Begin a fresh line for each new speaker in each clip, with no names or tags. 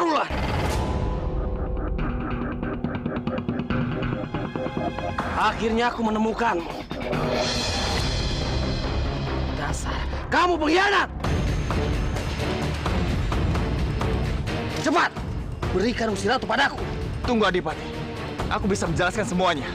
Damarwulan. Akhirnya aku menemukanmu. Dasar, kamu pengkhianat! Cepat, berikan Gusti Ratu padaku.
Tunggu Adipati, aku bisa menjelaskan semuanya.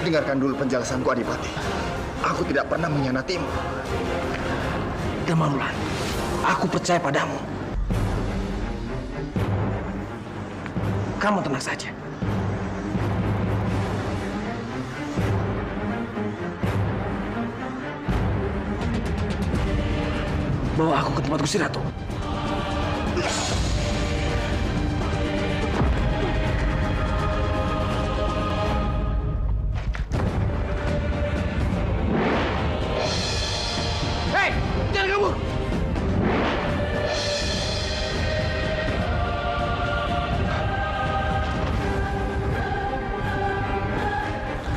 Dengarkan dulu penjelasanku, Adipati. Aku tidak pernah mengkhianatimu.
Damarwulan, aku percaya padamu. Kamu tenang saja. Bawa aku ke tempat Gusti Ratu. Hei, jangan kabur!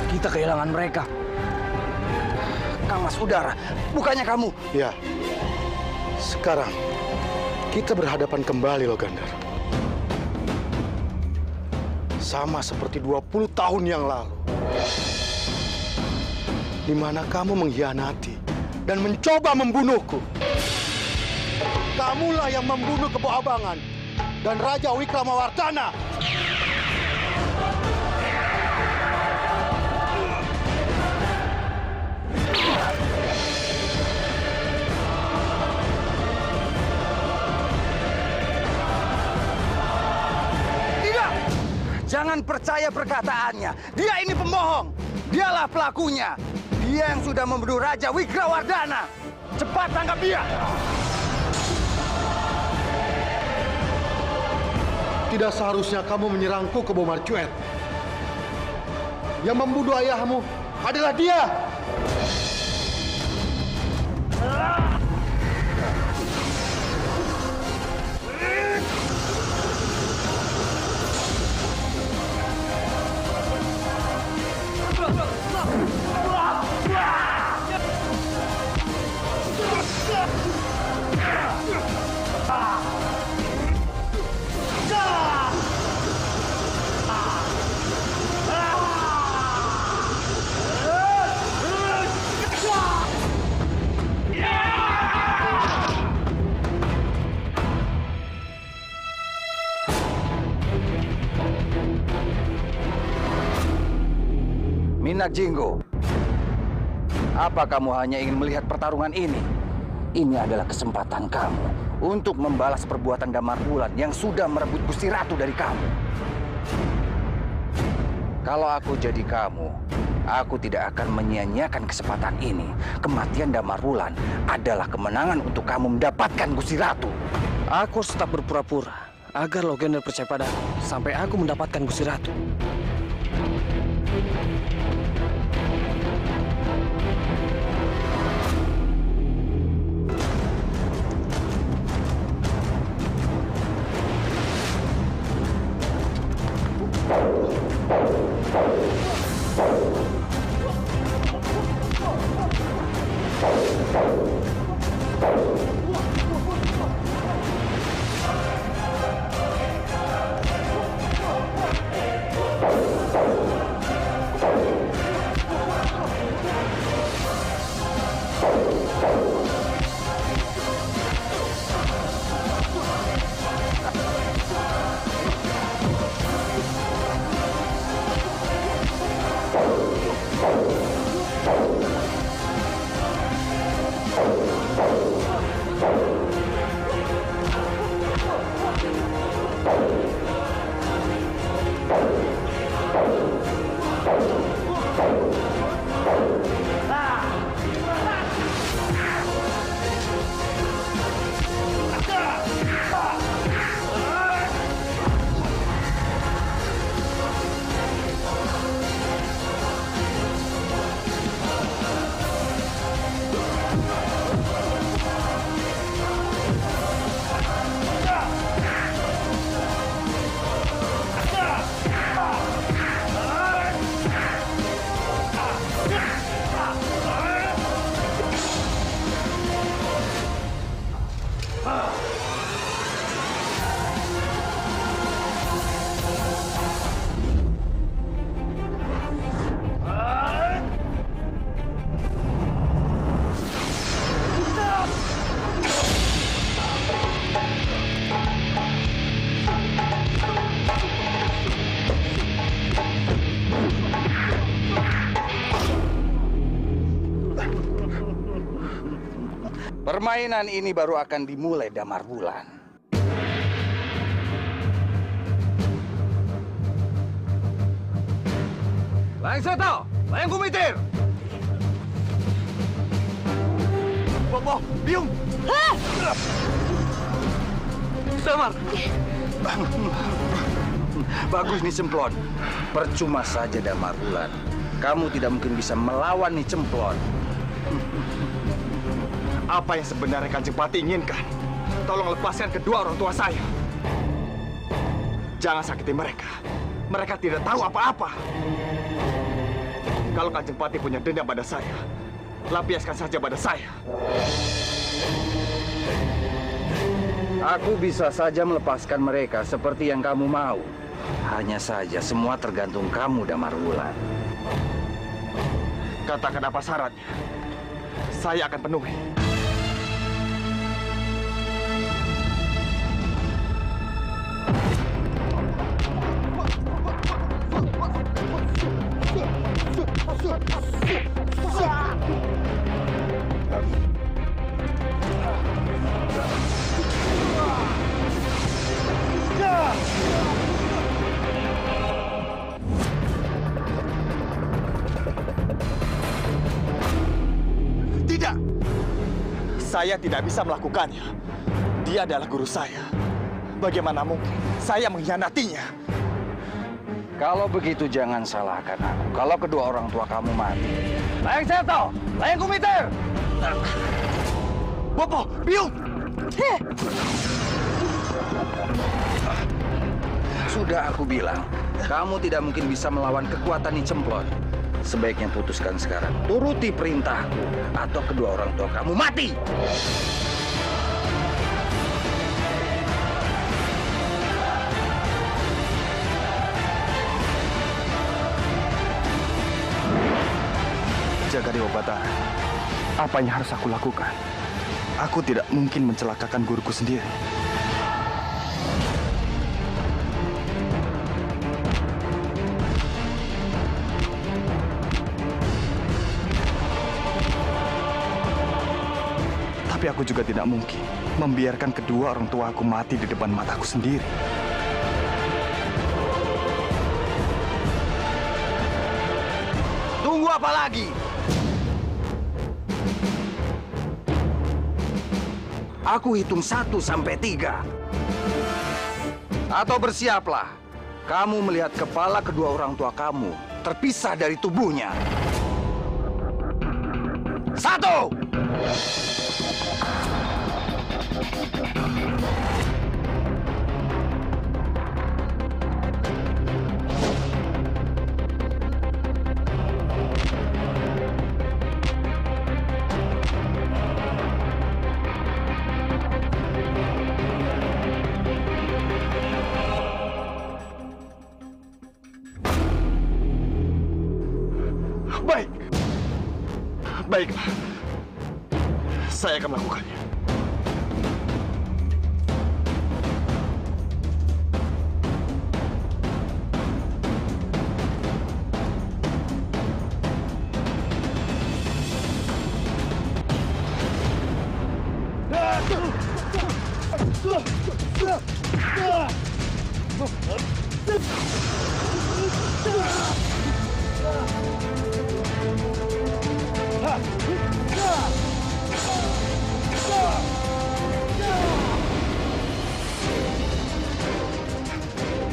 Kita kehilangan mereka. Kang Mas Udara, bukannya kamu?
Ya, sekarang kita berhadapan kembali, Logandar. Sama seperti 20 tahun yang lalu. Di mana kamu mengkhianati dan mencoba membunuhku. Kamulah yang membunuh Kebo Abangan dan Raja Wikramawardhana.
Jangan percaya perkataannya. Dia ini pembohong. Dialah pelakunya. Dia yang sudah membunuh Raja Wikramawardhana. Cepat tangkap dia.
Tidak seharusnya kamu menyerangku, Kebo Marcuet. Yang membunuh ayahmu adalah dia.
Minak Jinggo, apa kamu hanya ingin melihat pertarungan ini? Ini adalah kesempatan kamu untuk membalas perbuatan Damarwulan yang sudah merebut Gusti Ratu dari kamu. Kalau aku jadi kamu, aku tidak akan menyia-nyiakan kesempatan ini. Kematian Damarwulan adalah kemenangan untuk kamu mendapatkan Gusti Ratu.
Aku harus tetap berpura-pura agar Logandar percaya padaku sampai aku mendapatkan Gusti Ratu.
Permainan ini baru akan dimulai, Damar Wulan.
Layang Seto, Layang Kumitir. Bopo, Biung.
Damar,
Bagus nih Cemplon. Percuma saja Damar Wulan. Kamu tidak mungkin bisa melawan nih Cemplon.
Apa yang sebenarnya Kanjeng Pati inginkan? Tolong lepaskan kedua orang tua saya. Jangan sakiti mereka. Mereka tidak tahu apa-apa. Kalau Kanjeng Pati punya dendam pada saya, lampiaskan saja pada saya.
Aku bisa saja melepaskan mereka seperti yang kamu mau. Hanya saja semua tergantung kamu, Damar Wulan.
Katakan apa syaratnya. Saya akan penuhi. Tidak! Saya tidak bisa melakukannya. Dia adalah guru saya. Bagaimana mungkin saya mengkhianatinya?
Kalau begitu jangan salahkan aku. Kalau kedua orang tua kamu mati. Layang Seto, Layang Kumitir.
Bopo, Biung!
Sudah aku bilang, kamu tidak mungkin bisa melawan kekuatan Nyi Cemplon. Sebaiknya putuskan sekarang. Turuti perintahku, atau kedua orang tua kamu mati.
Jaga Dewa Batara, apa yang harus aku lakukan? Aku tidak mungkin mencelakakan guruku sendiri. Tapi aku juga tidak mungkin membiarkan kedua orang tua aku mati di depan mataku sendiri.
Tunggu apa lagi? Aku hitung 1 sampai 3. Atau bersiaplah. Kamu melihat kepala kedua orang tua kamu terpisah dari tubuhnya. 1.
Baik. Baiklah. Saya akan melakukannya.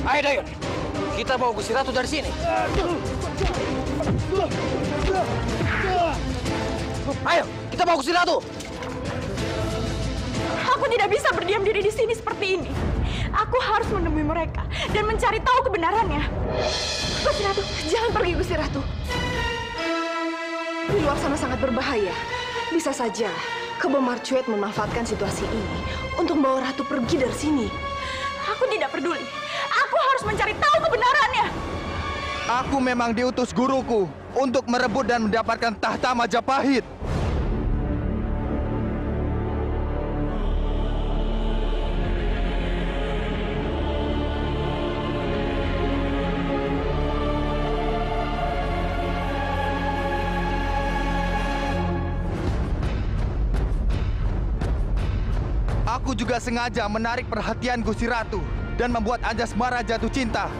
Ayo Dayon, kita bawa Gusti Ratu dari sini. Ayo, kita bawa Gusti Ratu.
Aku tidak bisa berdiam diri di sini seperti ini. Aku harus menemui mereka dan mencari tahu kebenarannya. Gusti Ratu, jangan pergi Gusti Ratu. Di luar sana sangat berbahaya. Bisa saja Kebo Marcuet memanfaatkan situasi ini untuk membawa Ratu pergi dari sini. Aku tidak peduli. Aku harus mencari tahu kebenarannya.
Aku memang diutus guruku untuk merebut dan mendapatkan tahta Majapahit. Aku juga sengaja menarik perhatian Gusti Ratu dan membuat Anjasmara jatuh cinta.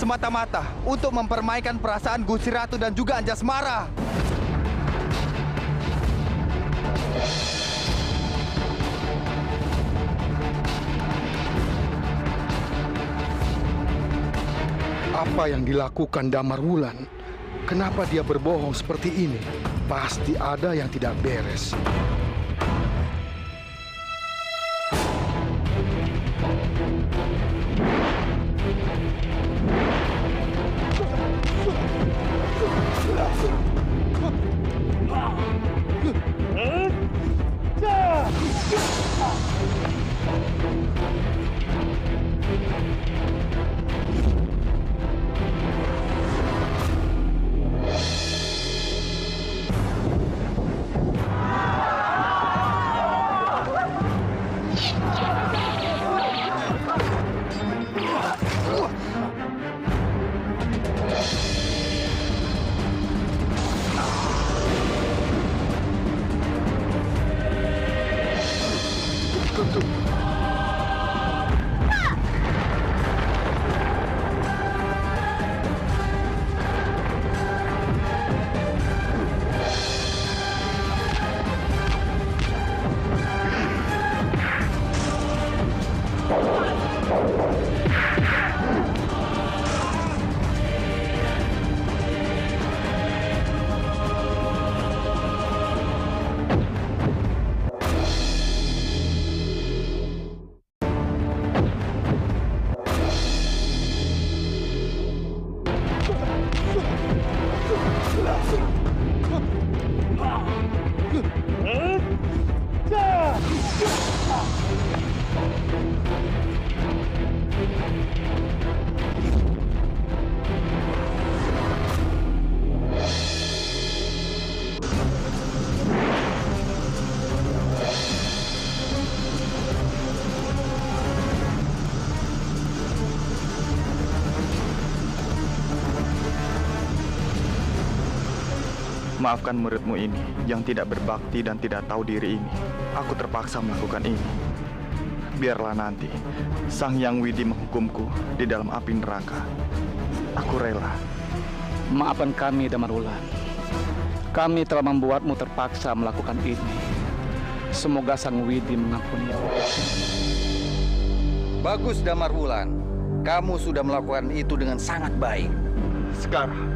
Semata-mata untuk mempermainkan perasaan Gusti Ratu dan juga Anjasmara.
Apa yang dilakukan Damar Wulan? Kenapa dia berbohong seperti ini? Pasti ada yang tidak beres.
Maafkan muridmu ini yang tidak berbakti dan tidak tahu diri ini. Aku terpaksa melakukan ini. Biarlah nanti Sang Hyang Widi menghukumku di dalam api neraka. Aku rela.
Maafkan kami, Damar Wulan. Kami telah membuatmu terpaksa melakukan ini. Semoga Sang Widi mengampuni.
Bagus, Damar Wulan. Kamu sudah melakukan itu dengan sangat baik.
Sekarang,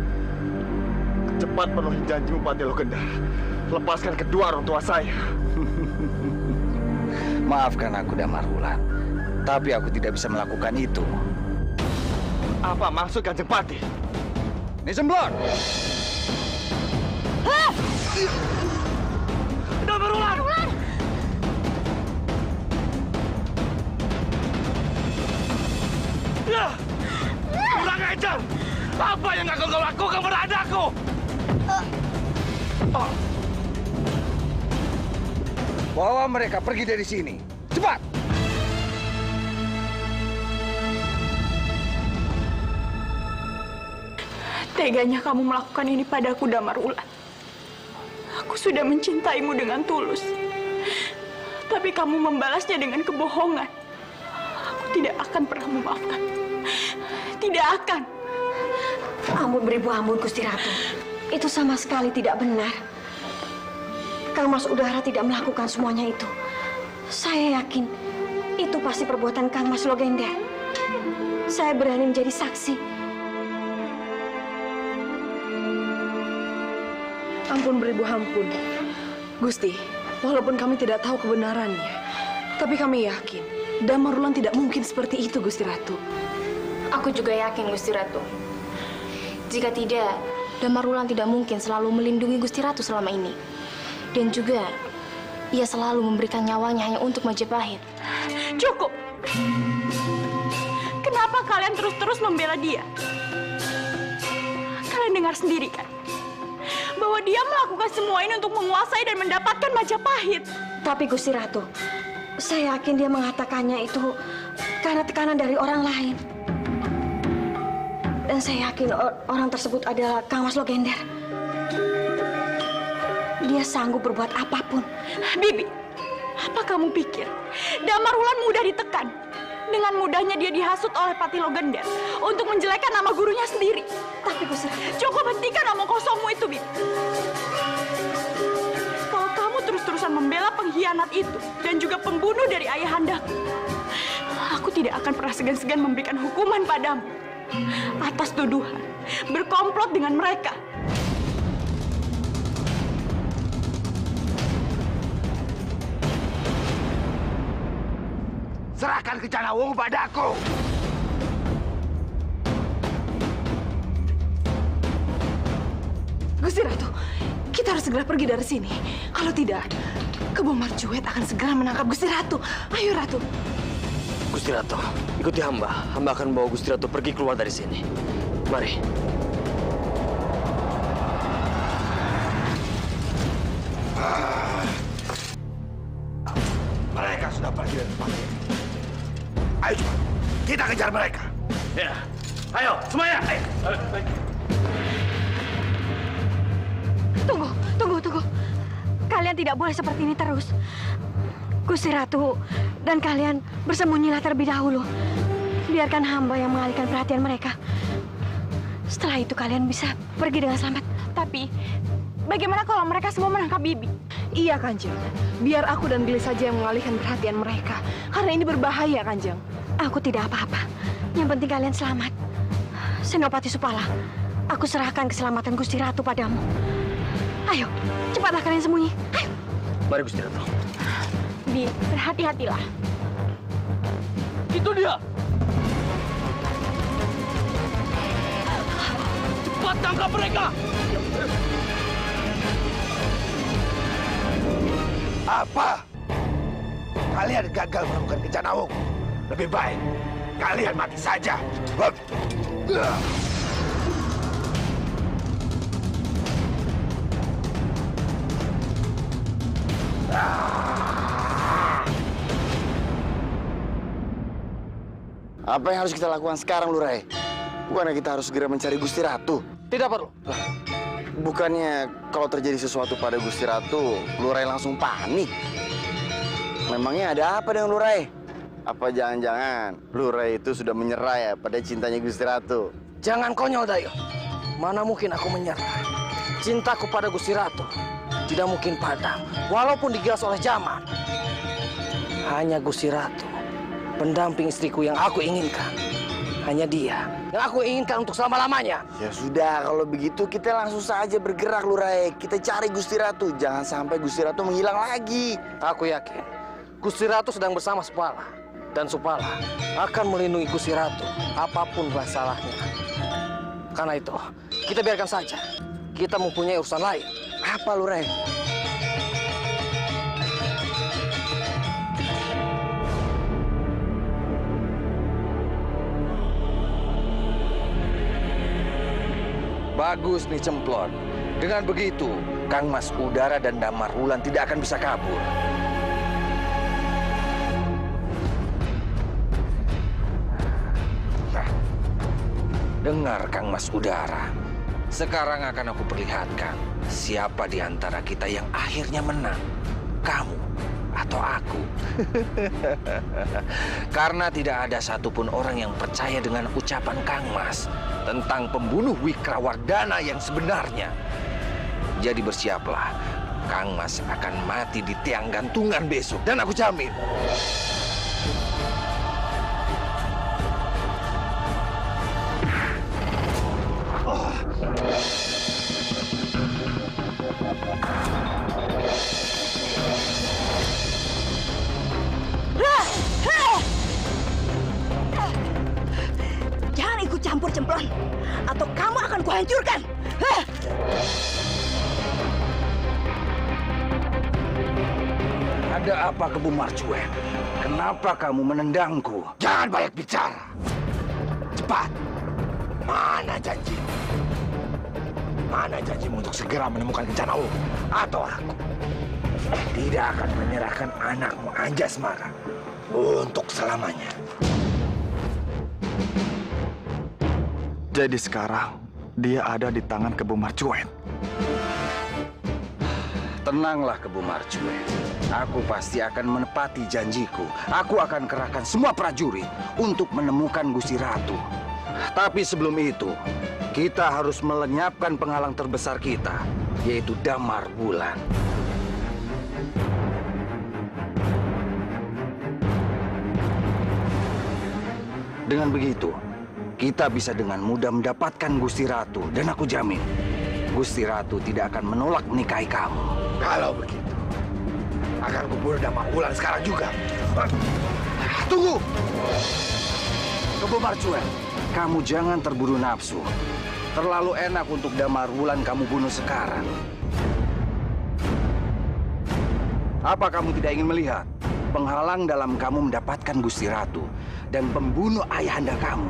cepat penuhi janjimu, Patih Lokendar. Lepaskan kedua orang tua saya.
Maafkan aku, Damar Wulan. Tapi aku tidak bisa melakukan itu.
Apa maksud Kanjeng Patih?
Nisemblon!
Damar Wulan! Kurang ajar! Apa yang akan kau lakukan pada anakku?
Bawa mereka pergi dari sini. Cepat!
Teganya kamu melakukan ini padaku, Damar Wulan. Aku sudah mencintaimu dengan tulus. Tapi kamu membalasnya dengan kebohongan. Aku tidak akan pernah memaafkan. Tidak akan.
Ampun beribu ampun, Gusti Ratu. Itu sama sekali tidak benar. Kang Mas Udara tidak melakukan semuanya itu. Saya yakin itu pasti perbuatan Kang Mas Logender. Saya berani menjadi saksi.
Ampun beribu ampun. Gusti, walaupun kami tidak tahu kebenarannya, tapi kami yakin Damar Wulan tidak mungkin seperti itu, Gusti Ratu.
Aku juga yakin, Gusti Ratu. Jika tidak, Damar Wulan tidak mungkin selalu melindungi Gusti Ratu selama ini. Dan juga, ia selalu memberikan nyawanya hanya untuk Majapahit.
Cukup! Kenapa kalian terus-terus membela dia? Kalian dengar sendiri kan? Bahwa dia melakukan semua ini untuk menguasai dan mendapatkan Majapahit.
Tapi Gusti Ratu, saya yakin dia mengatakannya itu karena tekanan dari orang lain. Dan saya yakin orang tersebut adalah Kang Mas Logender. Dia sanggup berbuat apapun.
Bibi, Apa kamu pikir Damar Wulan mudah ditekan? Dengan mudahnya dia dihasut oleh Patilo Gender untuk menjelekkan nama gurunya sendiri. Tapi Gusti Ratu, cukup hentikan omong kosongmu itu, Bibi. Kalau kamu terus-terusan membela pengkhianat itu dan juga pembunuh dari ayahandaku, aku tidak akan pernah segan-segan memberikan hukuman padamu atas tuduhan berkomplot dengan mereka.
Serahkan Kencana Wungu padaku.
Gusti Ratu, kita harus segera pergi dari sini. Kalau tidak, Kebo Marjuet akan segera menangkap Gusti Ratu. Ayo, Ratu.
Gusti Ratu, ikuti hamba. Hamba akan bawa Gusti Ratu pergi keluar dari sini. Mari.
Mereka sudah pergi dari tempat ini. Ayo cepat, kita kejar mereka.
Ya, ayo semuanya. Ayo.
Tunggu. Kalian tidak boleh seperti ini terus. Gusti Ratu dan kalian bersembunyilah terlebih dahulu. Biarkan hamba yang mengalihkan perhatian mereka. Setelah itu kalian bisa pergi dengan selamat.
Tapi, bagaimana kalau mereka semua menangkap Bibi?
Iya, Kanjeng. Biar aku dan Billy saja yang mengalihkan perhatian mereka. Karena ini berbahaya, Kanjeng.
Aku tidak apa-apa. Yang penting kalian selamat. Senopati Supala, aku serahkan keselamatan Gusti Ratu padamu. Ayo, cepatlah kalian sembunyi. Ayo.
Mari Gusti Ratu.
Bi, berhati-hatilah.
Itu dia. Cepat tangkap mereka.
Apa? Kalian gagal menemukan Kencana Wungu. Lebih baik kalian mati saja.
Apa yang harus kita lakukan sekarang, Lurai? Bukannya kita harus segera mencari Gusti Ratu?
Tidak perlu.
Bukannya kalau terjadi sesuatu pada Gusti Ratu, Lurai langsung panik? Memangnya ada apa dengan Lurai? Apa jangan-jangan Lurai itu sudah menyerah ya pada cintanya Gusti Ratu?
Jangan konyol, Dayo. Mana mungkin aku menyerah? Cintaku pada Gusti Ratu tidak mungkin padam, walaupun digilas oleh zaman. Hanya Gusti Ratu, pendamping istriku yang aku inginkan. Hanya dia yang aku inginkan untuk selama-lamanya.
Ya sudah, kalau begitu kita langsung saja bergerak, Lurai. Kita cari Gusti Ratu. Jangan sampai Gusti Ratu menghilang lagi.
Aku yakin Gusti Ratu sedang bersama Supala. Dan Supala akan melindungi Gusti Ratu apapun masalahnya. Karena itu, kita biarkan saja. Kita mempunyai urusan lain.
Apa, Lurai?
Bagus nih, Cemplon. Dengan begitu, Kang Mas Udara dan Damar Wulan tidak akan bisa kabur. Nah, dengar Kang Mas Udara. Sekarang akan aku perlihatkan siapa di antara kita yang akhirnya menang. Kamu atau aku. Karena tidak ada satupun orang yang percaya dengan ucapan Kang Mas tentang pembunuh Wikrawardana yang sebenarnya. Jadi bersiaplah, Kang Mas akan mati di tiang gantungan besok. Dan aku jamin.
Jangan ikut campur, Cemplon, atau kamu akan kuhancurkan.
Ada apa, Kebo Marjuet? Kenapa kamu menendangku?
Jangan banyak bicara. Cepat. Mana janjimu? Mana janjimu untuk segera menemukan Kencana Wungu? Atau aku tidak akan menyerahkan anakmu Anjasmara untuk selamanya.
Jadi sekarang dia ada di tangan Kebo Marjuet.
Tenanglah, Kebo Marjuet. Aku pasti akan menepati janjiku. Aku akan kerahkan semua prajurit untuk menemukan Gusti Ratu. Tapi sebelum itu, kita harus melenyapkan penghalang terbesar kita, yaitu Damar Wulan. Dengan begitu, kita bisa dengan mudah mendapatkan Gusti Ratu. Dan aku jamin, Gusti Ratu tidak akan menolak menikahi kamu.
Kalau begitu, akan kubunuh Damar Wulan sekarang juga. Tunggu!
Kebo Marjuel, kamu jangan terburu nafsu. Terlalu enak untuk Damar Wulan kamu bunuh sekarang. Apa kamu tidak ingin melihat penghalang dalam kamu mendapatkan Gusti Ratu dan pembunuh ayahanda kamu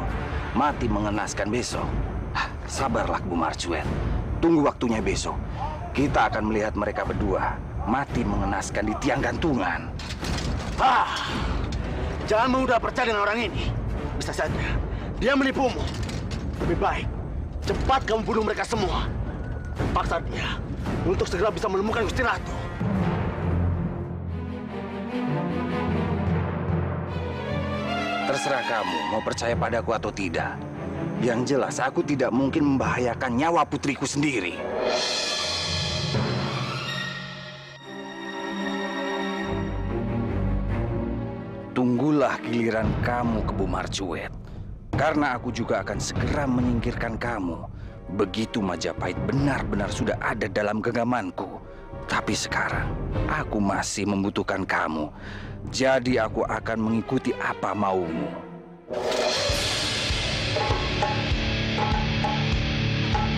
mati mengenaskan besok? Sabarlah, Kebo Marjuel. Tunggu waktunya besok. Kita akan melihat mereka berdua mati mengenaskan di tiang gantungan.
Jangan mudah percaya dengan orang ini. Bisa saja dia menipumu. Lebih baik cepat kamu bunuh mereka semua dan paksa dia untuk segera bisa menemukan Gusti Ratu.
Terserah kamu mau percaya padaku atau tidak. Yang jelas aku tidak mungkin membahayakan nyawa putriku sendiri. Tunggulah giliran kamu, Kebo Marjuel. Karena aku juga akan segera menyingkirkan kamu. Begitu Majapahit benar-benar sudah ada dalam genggamanku. Tapi sekarang, aku masih membutuhkan kamu. Jadi aku akan mengikuti apa maumu.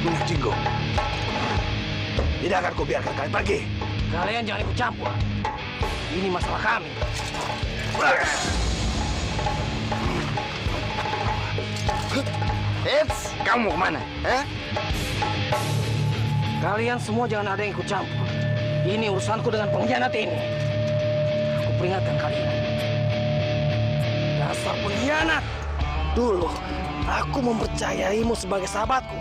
Minak Jinggo, tidak akan kubiarkan kalian pergi.
Kalian jangan ikut campur. Ini masalah kami.
Eits, kamu mau kemana?
Kalian semua jangan ada yang ikut campur. Ini urusanku dengan pengkhianat ini. Aku peringatkan kalian. Dasar pengkhianat. Dulu, aku mempercayaimu sebagai sahabatku.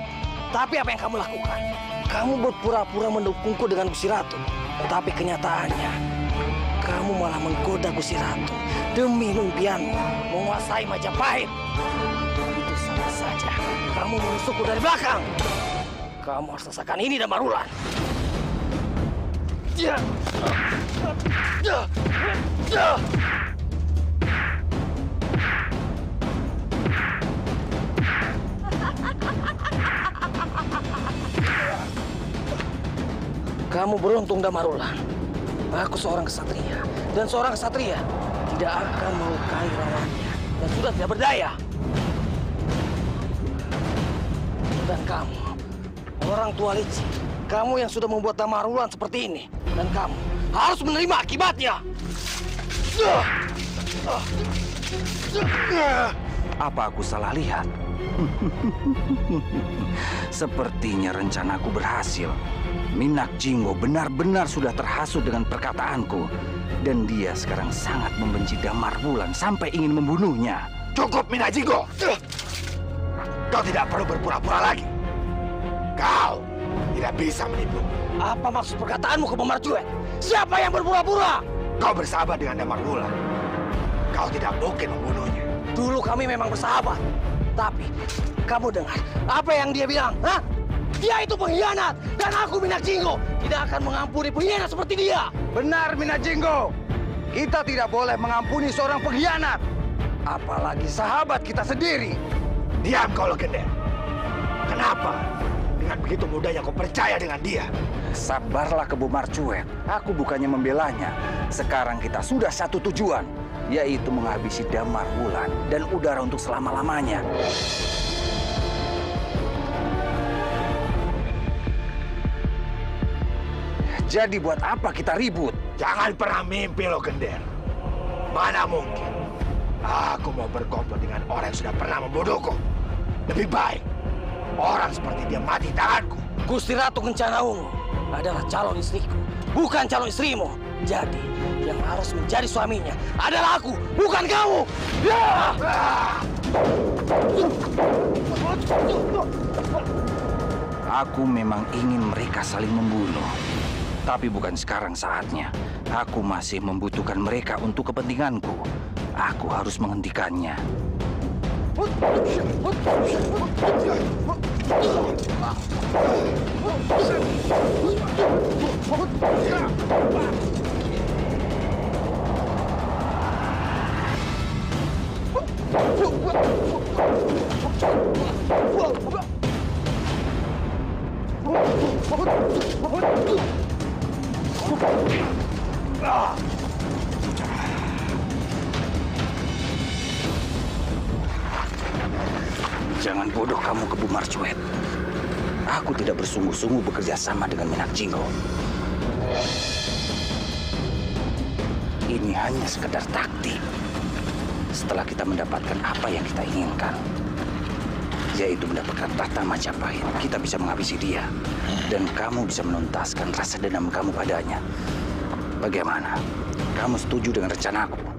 Tapi apa yang kamu lakukan? Kamu berpura-pura mendukungku dengan Gusti Ratu. Tetapi kenyataannya, kamu malah menggoda Gusti Ratu demi impianmu menguasai Majapahit. Itu sama saja kamu menusukku dari belakang. Kamu harus rasakan ini, Damar Wulan. Kamu beruntung, Damar Wulan. Aku seorang kesatria, dan seorang kesatria tidak akan melukai lawannya dan sudah tidak berdaya. Dan kamu, orang tua licik, kamu yang sudah membuat Damar Wulan seperti ini, dan kamu harus menerima akibatnya.
Apa aku salah lihat? Sepertinya rencanaku berhasil. Minak Jinggo benar-benar sudah terhasut dengan perkataanku. Dan dia sekarang sangat membenci Damar Wulan sampai ingin membunuhnya.
Cukup, Minak Jinggo! Kau tidak perlu berpura-pura lagi. Kau tidak bisa menipu.
Apa maksud perkataanmu, Kebo Marjuel? Siapa yang berpura-pura?
Kau bersahabat dengan Damar Wulan. Kau tidak mungkin membunuhnya.
Dulu kami memang bersahabat. Tapi, kamu dengar apa yang dia bilang? Hah? Dia itu pengkhianat. Dan aku, Minak Jinggo, tidak akan mengampuni pengkhianat seperti dia.
Benar, Minak Jinggo. Kita tidak boleh mengampuni seorang pengkhianat. Apalagi sahabat kita sendiri.
Diam kau, Legender. Kenapa? Dengan begitu mudahnya kau percaya dengan dia.
Sabarlah, Kebo Marjuel. Aku bukannya membelanya. Sekarang kita sudah satu tujuan, yaitu menghabisi Damar Wulan dan Udara untuk selama-lamanya. Jadi buat apa kita ribut?
Jangan pernah mimpi, Legender. Mana mungkin aku mau berkomplot dengan orang yang sudah pernah membodohku. Lebih baik orang seperti dia mati di tanganku.
Gusti Ratu Kencana Ungu adalah calon istriku, bukan calon istrimu. Jadi, yang harus menjadi suaminya adalah aku, bukan kamu.
Aku memang ingin mereka saling membunuh. Tapi bukan sekarang saatnya. Aku masih membutuhkan mereka untuk kepentinganku. Aku harus menghentikannya. Jangan bodoh kamu, Kebu Marcuet. Aku tidak bersungguh-sungguh bekerja sama dengan Minak Jinggo. Ini hanya sekedar taktik. Setelah kita mendapatkan apa yang kita inginkan, yaitu mendapatkan tahta Majapahit, kita bisa menghabisi dia. Dan kamu bisa menuntaskan rasa dendam kamu padanya. Bagaimana? Kamu setuju dengan rencanaku?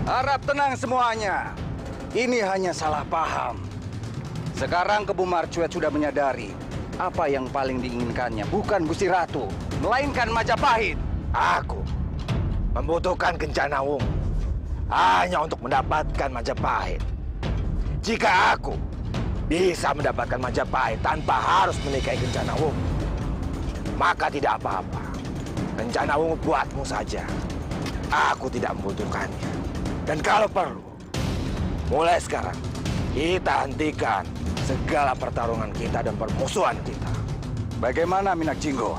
Harap tenang semuanya. Ini hanya salah paham. Sekarang Kebu Marcuet sudah menyadari apa yang paling diinginkannya bukan Gusti Ratu, melainkan Majapahit.
Aku membutuhkan Kencana Wungu hanya untuk mendapatkan Majapahit. Jika aku bisa mendapatkan Majapahit tanpa harus menikahi Kencana Wungu, maka tidak apa-apa. Kencana Wungu buatmu saja. Aku tidak membutuhkannya. Dan kalau perlu, mulai sekarang kita hentikan segala pertarungan kita dan permusuhan kita.
Bagaimana Minak Jinggo?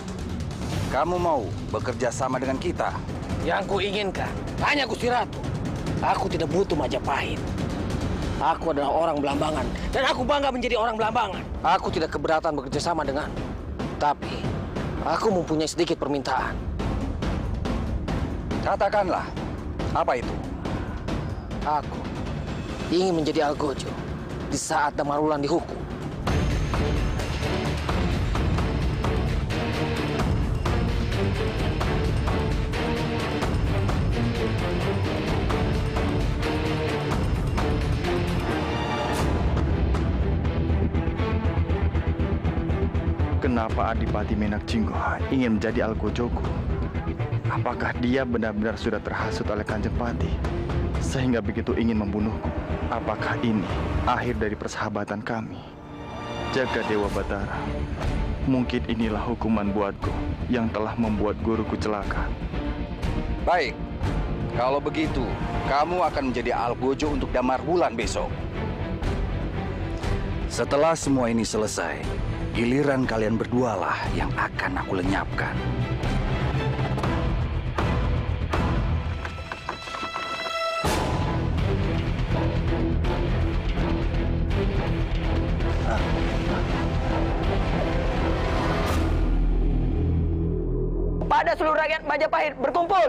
Kamu mau bekerja sama dengan kita?
Yang kuinginkan hanya Gusti Ratu. Aku tidak butuh Majapahit. Aku adalah orang Belambangan dan aku bangga menjadi orang Belambangan. Aku tidak keberatan bekerja sama dengan. Tapi aku mempunyai sedikit permintaan.
Katakanlah, apa itu?
Aku ingin menjadi Algojo di saat Damarwulan dihukum.
Kenapa Adipati Minak Jinggo ingin menjadi Algojoku? Apakah dia benar-benar sudah terhasut oleh Kanjeng Pati sehingga begitu ingin membunuhku? Apakah ini akhir dari persahabatan kami? Jaga Dewa Batara, mungkin inilah hukuman buatku yang telah membuat guruku celaka.
Baik, kalau begitu kamu akan menjadi Algojo untuk Damarwulan besok. Setelah semua ini selesai, giliran kalian berdualah yang akan aku lenyapkan.
Pada seluruh rakyat Majapahit berkumpul.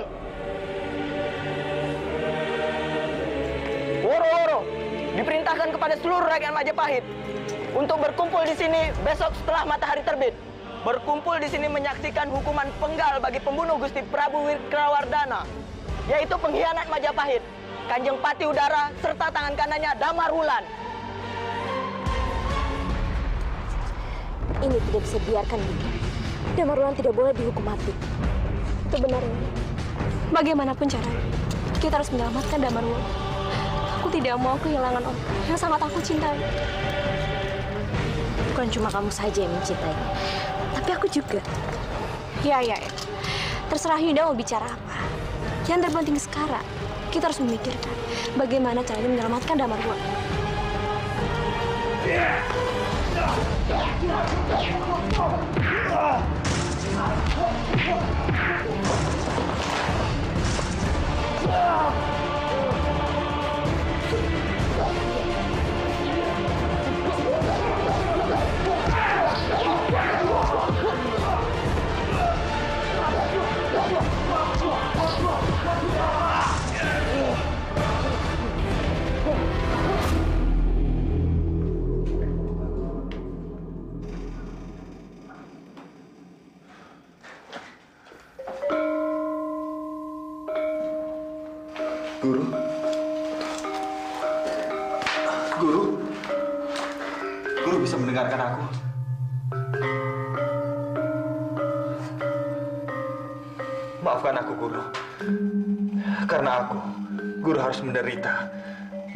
Woro-woro diperintahkan kepada seluruh rakyat Majapahit untuk berkumpul di sini besok setelah matahari terbit. Berkumpul di sini menyaksikan hukuman penggal bagi pembunuh Gusti Prabu Wikrawardhana, yaitu pengkhianat Majapahit, Kanjeng Pati Udara serta tangan kanannya Damarwulan.
Ini tidak bisa dibiarkan, Dinda. Damarwulan tidak boleh dihukum mati. Itu benar, ini. Bagaimanapun caranya, kita harus menyelamatkan Damarwulan. Aku tidak mau kehilangan orang yang sangat aku cintai. Bukan cuma kamu saja yang mencintai, tapi aku juga. Ya. Terserah Yuda mau bicara apa. Yang terpenting sekarang, kita harus memikirkan bagaimana caranya menyelamatkan Damarwulan.
Guru?
Guru bisa mendengarkan aku? Maafkan aku, Guru. Karena Guru harus menderita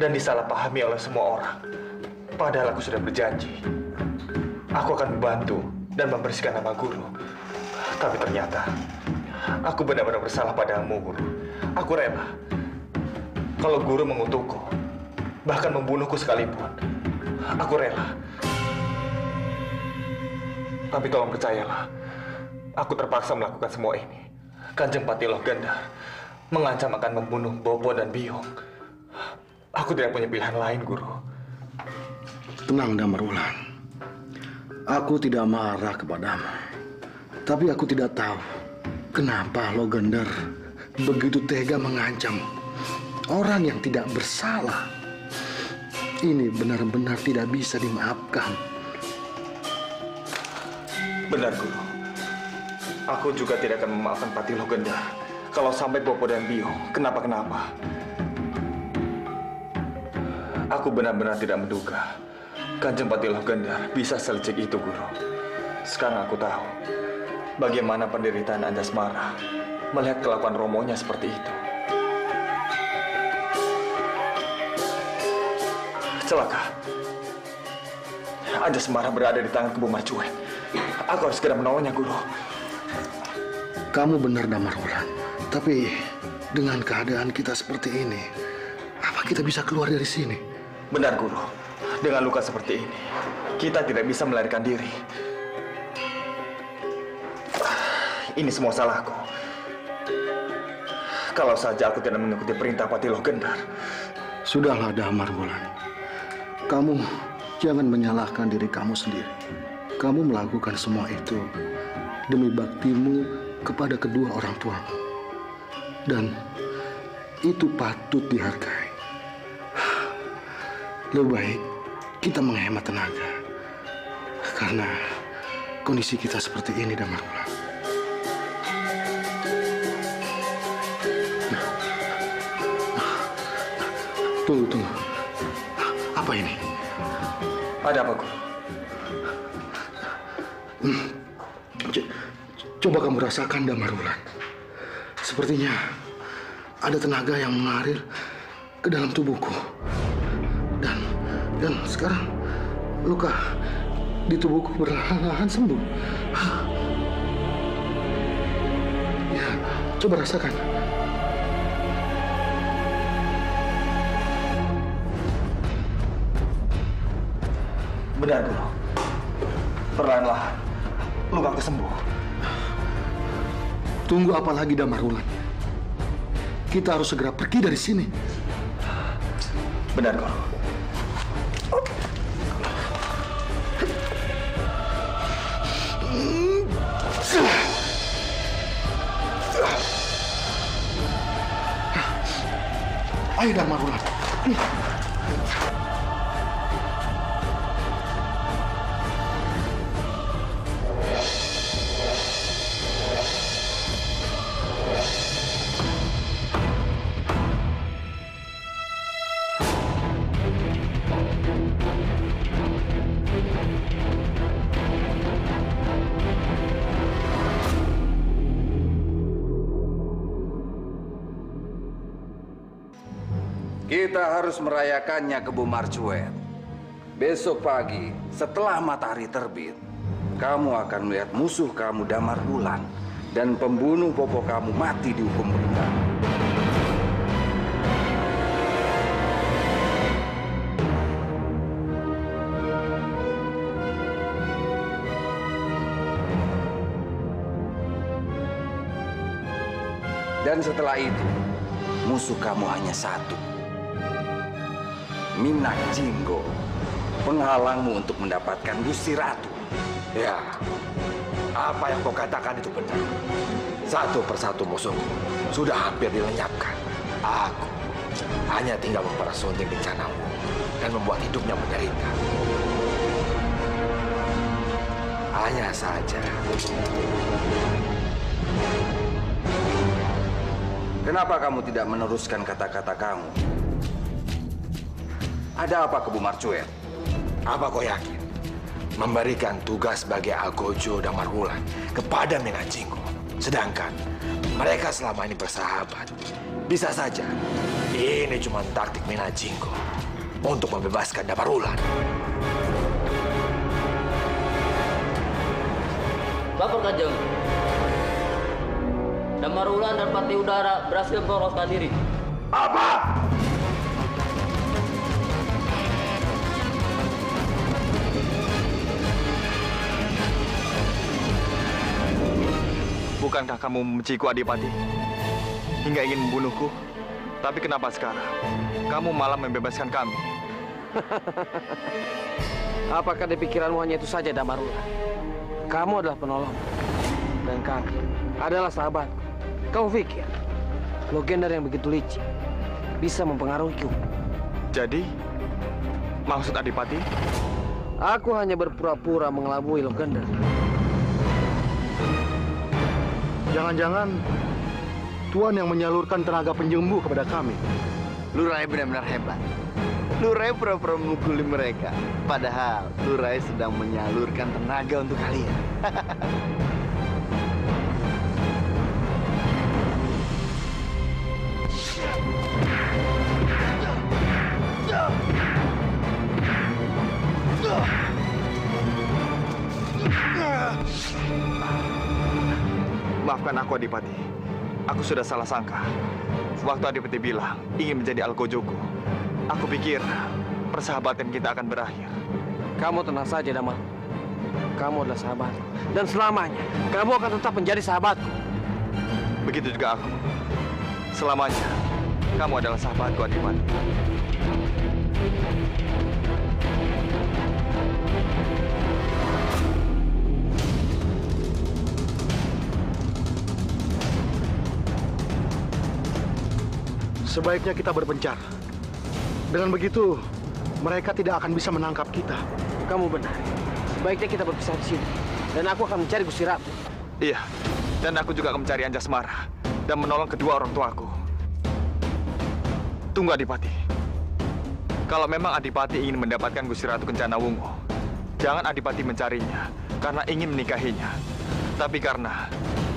dan disalahpahami oleh semua orang. Padahal aku sudah berjanji, aku akan membantu dan membersihkan nama Guru. Tapi ternyata, aku benar-benar bersalah padamu, Guru. Aku rela. Kalau Guru mengutukku, bahkan membunuhku sekalipun, aku rela. Tapi tolong percayalah, aku terpaksa melakukan semua ini. Kanjeng Patiloh Gandar mengancam akan membunuh Bopo dan Biong. Aku tidak punya pilihan lain, Guru.
Tenang, Damarwulan. Aku tidak marah kepadamu. Tapi aku tidak tahu kenapa Loh Gandar begitu tega mengancam orang yang tidak bersalah. Ini benar-benar tidak bisa dimaafkan.
Benar, Guru. Aku juga tidak akan memaafkan Patiloh Gandar kalau sampai Bopo dan Biong kenapa-kenapa. Aku benar-benar tidak menduga Kanjeng Patiloh Gandar bisa selicik itu, Guru. Sekarang aku tahu bagaimana penderitaan Anjasmara melihat kelakuan romonya seperti itu. Celaka. Anjasmara berada di tangan Kebu Marcuek. Aku harus segera menolongnya, Guru.
Kamu benar, Damarwulan. Tapi dengan keadaan kita seperti ini, apa kita bisa keluar dari sini?
Benar, Guru. Dengan luka seperti ini, kita tidak bisa melarikan diri. Ini semua salahku. Kalau saja aku tidak mengikuti perintah Patiloh Gandar.
Sudahlah, Damarwulan. Kamu jangan menyalahkan diri kamu sendiri. Kamu melakukan semua itu demi baktimu kepada kedua orang tuamu. Dan itu patut dihargai. Lebih baik kita menghemat tenaga. Karena kondisi kita seperti ini, Damarwulan. Tunggu. Apa ini?
Ada apa, Guru?
Coba kamu rasakan, Damarwulan. Sepertinya ada tenaga yang mengalir ke dalam tubuhku. Dan sekarang luka di tubuhku perlahan-lahan sembuh. Ya, coba rasakan.
Benar, Guru. Perlahan-lahan lukaku sembuh.
Tunggu apa lagi, Damarwulan? Kita harus segera pergi dari sini.
Benar, Guru.
Ayo, Damarwulan.
Kita harus merayakannya, Kebu Marcuet. Besok pagi, setelah matahari terbit, kamu akan melihat musuh kamu Damarwulan dan pembunuh Bopo kamu mati dihukum berat. Dan setelah itu, musuh kamu hanya satu. Minak Jinggo, penghalangmu untuk mendapatkan Gusti Ratu.
Ya, apa yang kau katakan itu benar. Satu persatu musuhku sudah hampir dilenyapkan. Aku hanya tinggal memperas sunting bencanamu dan membuat hidupnya menderita. Hanya saja.
Kenapa kamu tidak meneruskan kata-kata kamu? Ada apa, Kebu Marcuet?
Apa kau yakin memberikan tugas bagi Algojo dan Marwulan kepada Minang Jinggo. Sedangkan mereka selama ini bersahabat. Bisa saja ini cuma taktik Minang Jinggo untuk membebaskan Damarwulan.
Lapor Kanjeng. Damarwulan dan Patih Udara berhasil meloloskan diri.
Apa?
Bukankah kamu membenciku, Adipati? Hingga ingin membunuhku? Tapi kenapa sekarang kamu malah membebaskan kami?
Apakah di pikiranmu hanya itu saja, Damarwulan? Kamu adalah penolong, dan kami adalah sahabat. Kau pikir legenda yang begitu licik bisa mempengaruhiku?
Jadi, maksud Adipati?
Aku hanya berpura-pura mengelabui legenda.
Jangan-jangan Tuan yang menyalurkan tenaga penyembuh kepada kami.
Lurai benar-benar hebat. Lurai pura-pura memukuli mereka. Padahal Lurai sedang menyalurkan tenaga untuk kalian.
Maafkan aku, Adipati. Aku sudah salah sangka. Waktu Adipati bilang ingin menjadi Algojoku, aku pikir persahabatan kita akan berakhir.
Kamu tenang saja, Damar. Kamu adalah sahabat, dan selamanya kamu akan tetap menjadi sahabatku.
Begitu juga aku. Selamanya kamu adalah sahabatku, Adipati.
Sebaiknya kita berpencar. Dengan begitu, mereka tidak akan bisa menangkap kita.
Kamu benar. Sebaiknya kita berpisah di sini. Dan aku akan mencari Gusti Ratu.
Iya, dan aku juga akan mencari Anjasmara dan menolong kedua orang tuaku. Tunggu, Adipati. Kalau memang Adipati ingin mendapatkan Gusti Ratu Kencana Wungu, jangan Adipati mencarinya karena ingin menikahinya. Tapi karena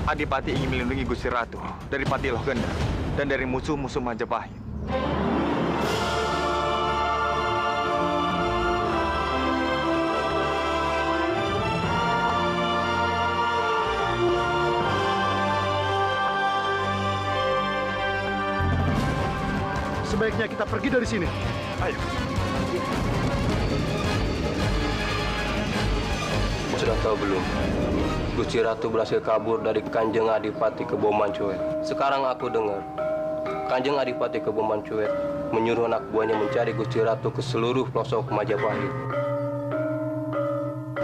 Adipati ingin melindungi Gusti Ratu dari Patih Lohgenda dan dari musuh-musuh Majapahit.
Sebaiknya kita pergi dari sini.
Ayo.
Sudah tahu belum? Gusti Ratu berhasil kabur dari Kanjeng Adipati Kebo Mancuet. Sekarang aku dengar Kanjeng Adipati Kebo Mancuet menyuruh anak buahnya mencari Gusti Ratu ke seluruh pelosok Majapahit.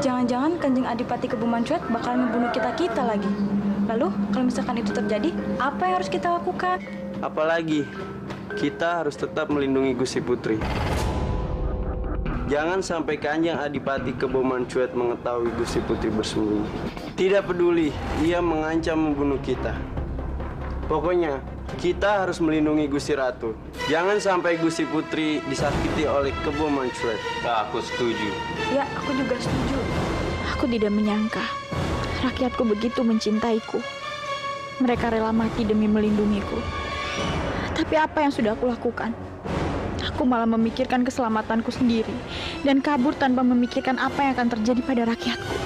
Jangan-jangan Kanjeng Adipati Kebo Mancuet bakal membunuh kita lagi. Lalu, kalau misalkan itu terjadi, apa yang harus kita lakukan?
Apalagi, kita harus tetap melindungi Gusti Putri. Jangan sampai Kanjeng Adipati Kebo Mancuet mengetahui Gusti Putri bersembunyi. Tidak peduli, ia mengancam membunuh kita. Pokoknya, kita harus melindungi Gusti Ratu. Jangan sampai Gusti Putri disakiti oleh Kebo Mancuet.
Nah, aku setuju.
Ya, aku juga setuju. Aku tidak menyangka rakyatku begitu mencintaiku. Mereka rela mati demi melindungiku. Tapi apa yang sudah aku lakukan? Aku malah memikirkan keselamatanku sendiri dan kabur tanpa memikirkan apa yang akan terjadi pada rakyatku.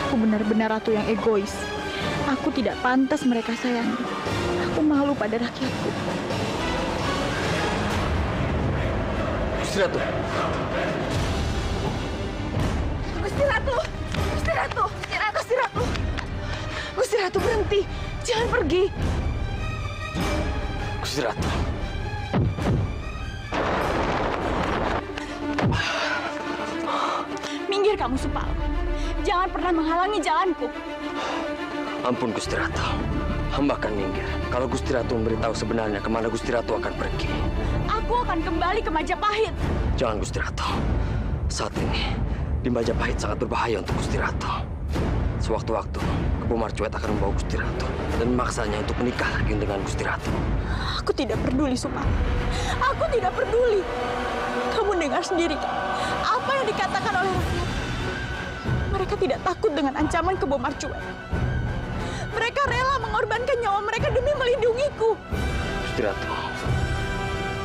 Aku benar-benar ratu yang egois. Aku tidak pantas mereka sayangi. Aku malu pada rakyatku.
Gusti Ratu.
Gusti Ratu! Gusti Ratu! Gusti Ratu! Gusti Ratu, berhenti! Jangan pergi!
Gusti Ratu.
Minggir kamu, Supal. Jangan pernah menghalangi jalanku.
Ampun Gusti Ratu. Hamba akan minggir kalau Gusti Ratu memberitahu sebenarnya kemana Gusti Ratu akan pergi.
Aku akan kembali ke Majapahit.
Jangan Gusti Ratu. Saat ini di Majapahit sangat berbahaya untuk Gusti Ratu. Sewaktu-waktu Kebo Mancuet akan membawa Gusti Ratu dan memaksanya untuk menikah lagi dengan Gusti Ratu.
Aku tidak peduli, Supal. Aku tidak peduli. Kamu dengar sendiri kan? Apa yang dikatakan oleh rakyat? mereka tidak takut dengan ancaman Kebo Marcuet. Mereka rela mengorbankan nyawa mereka demi melindungiku.
Gusti Ratu,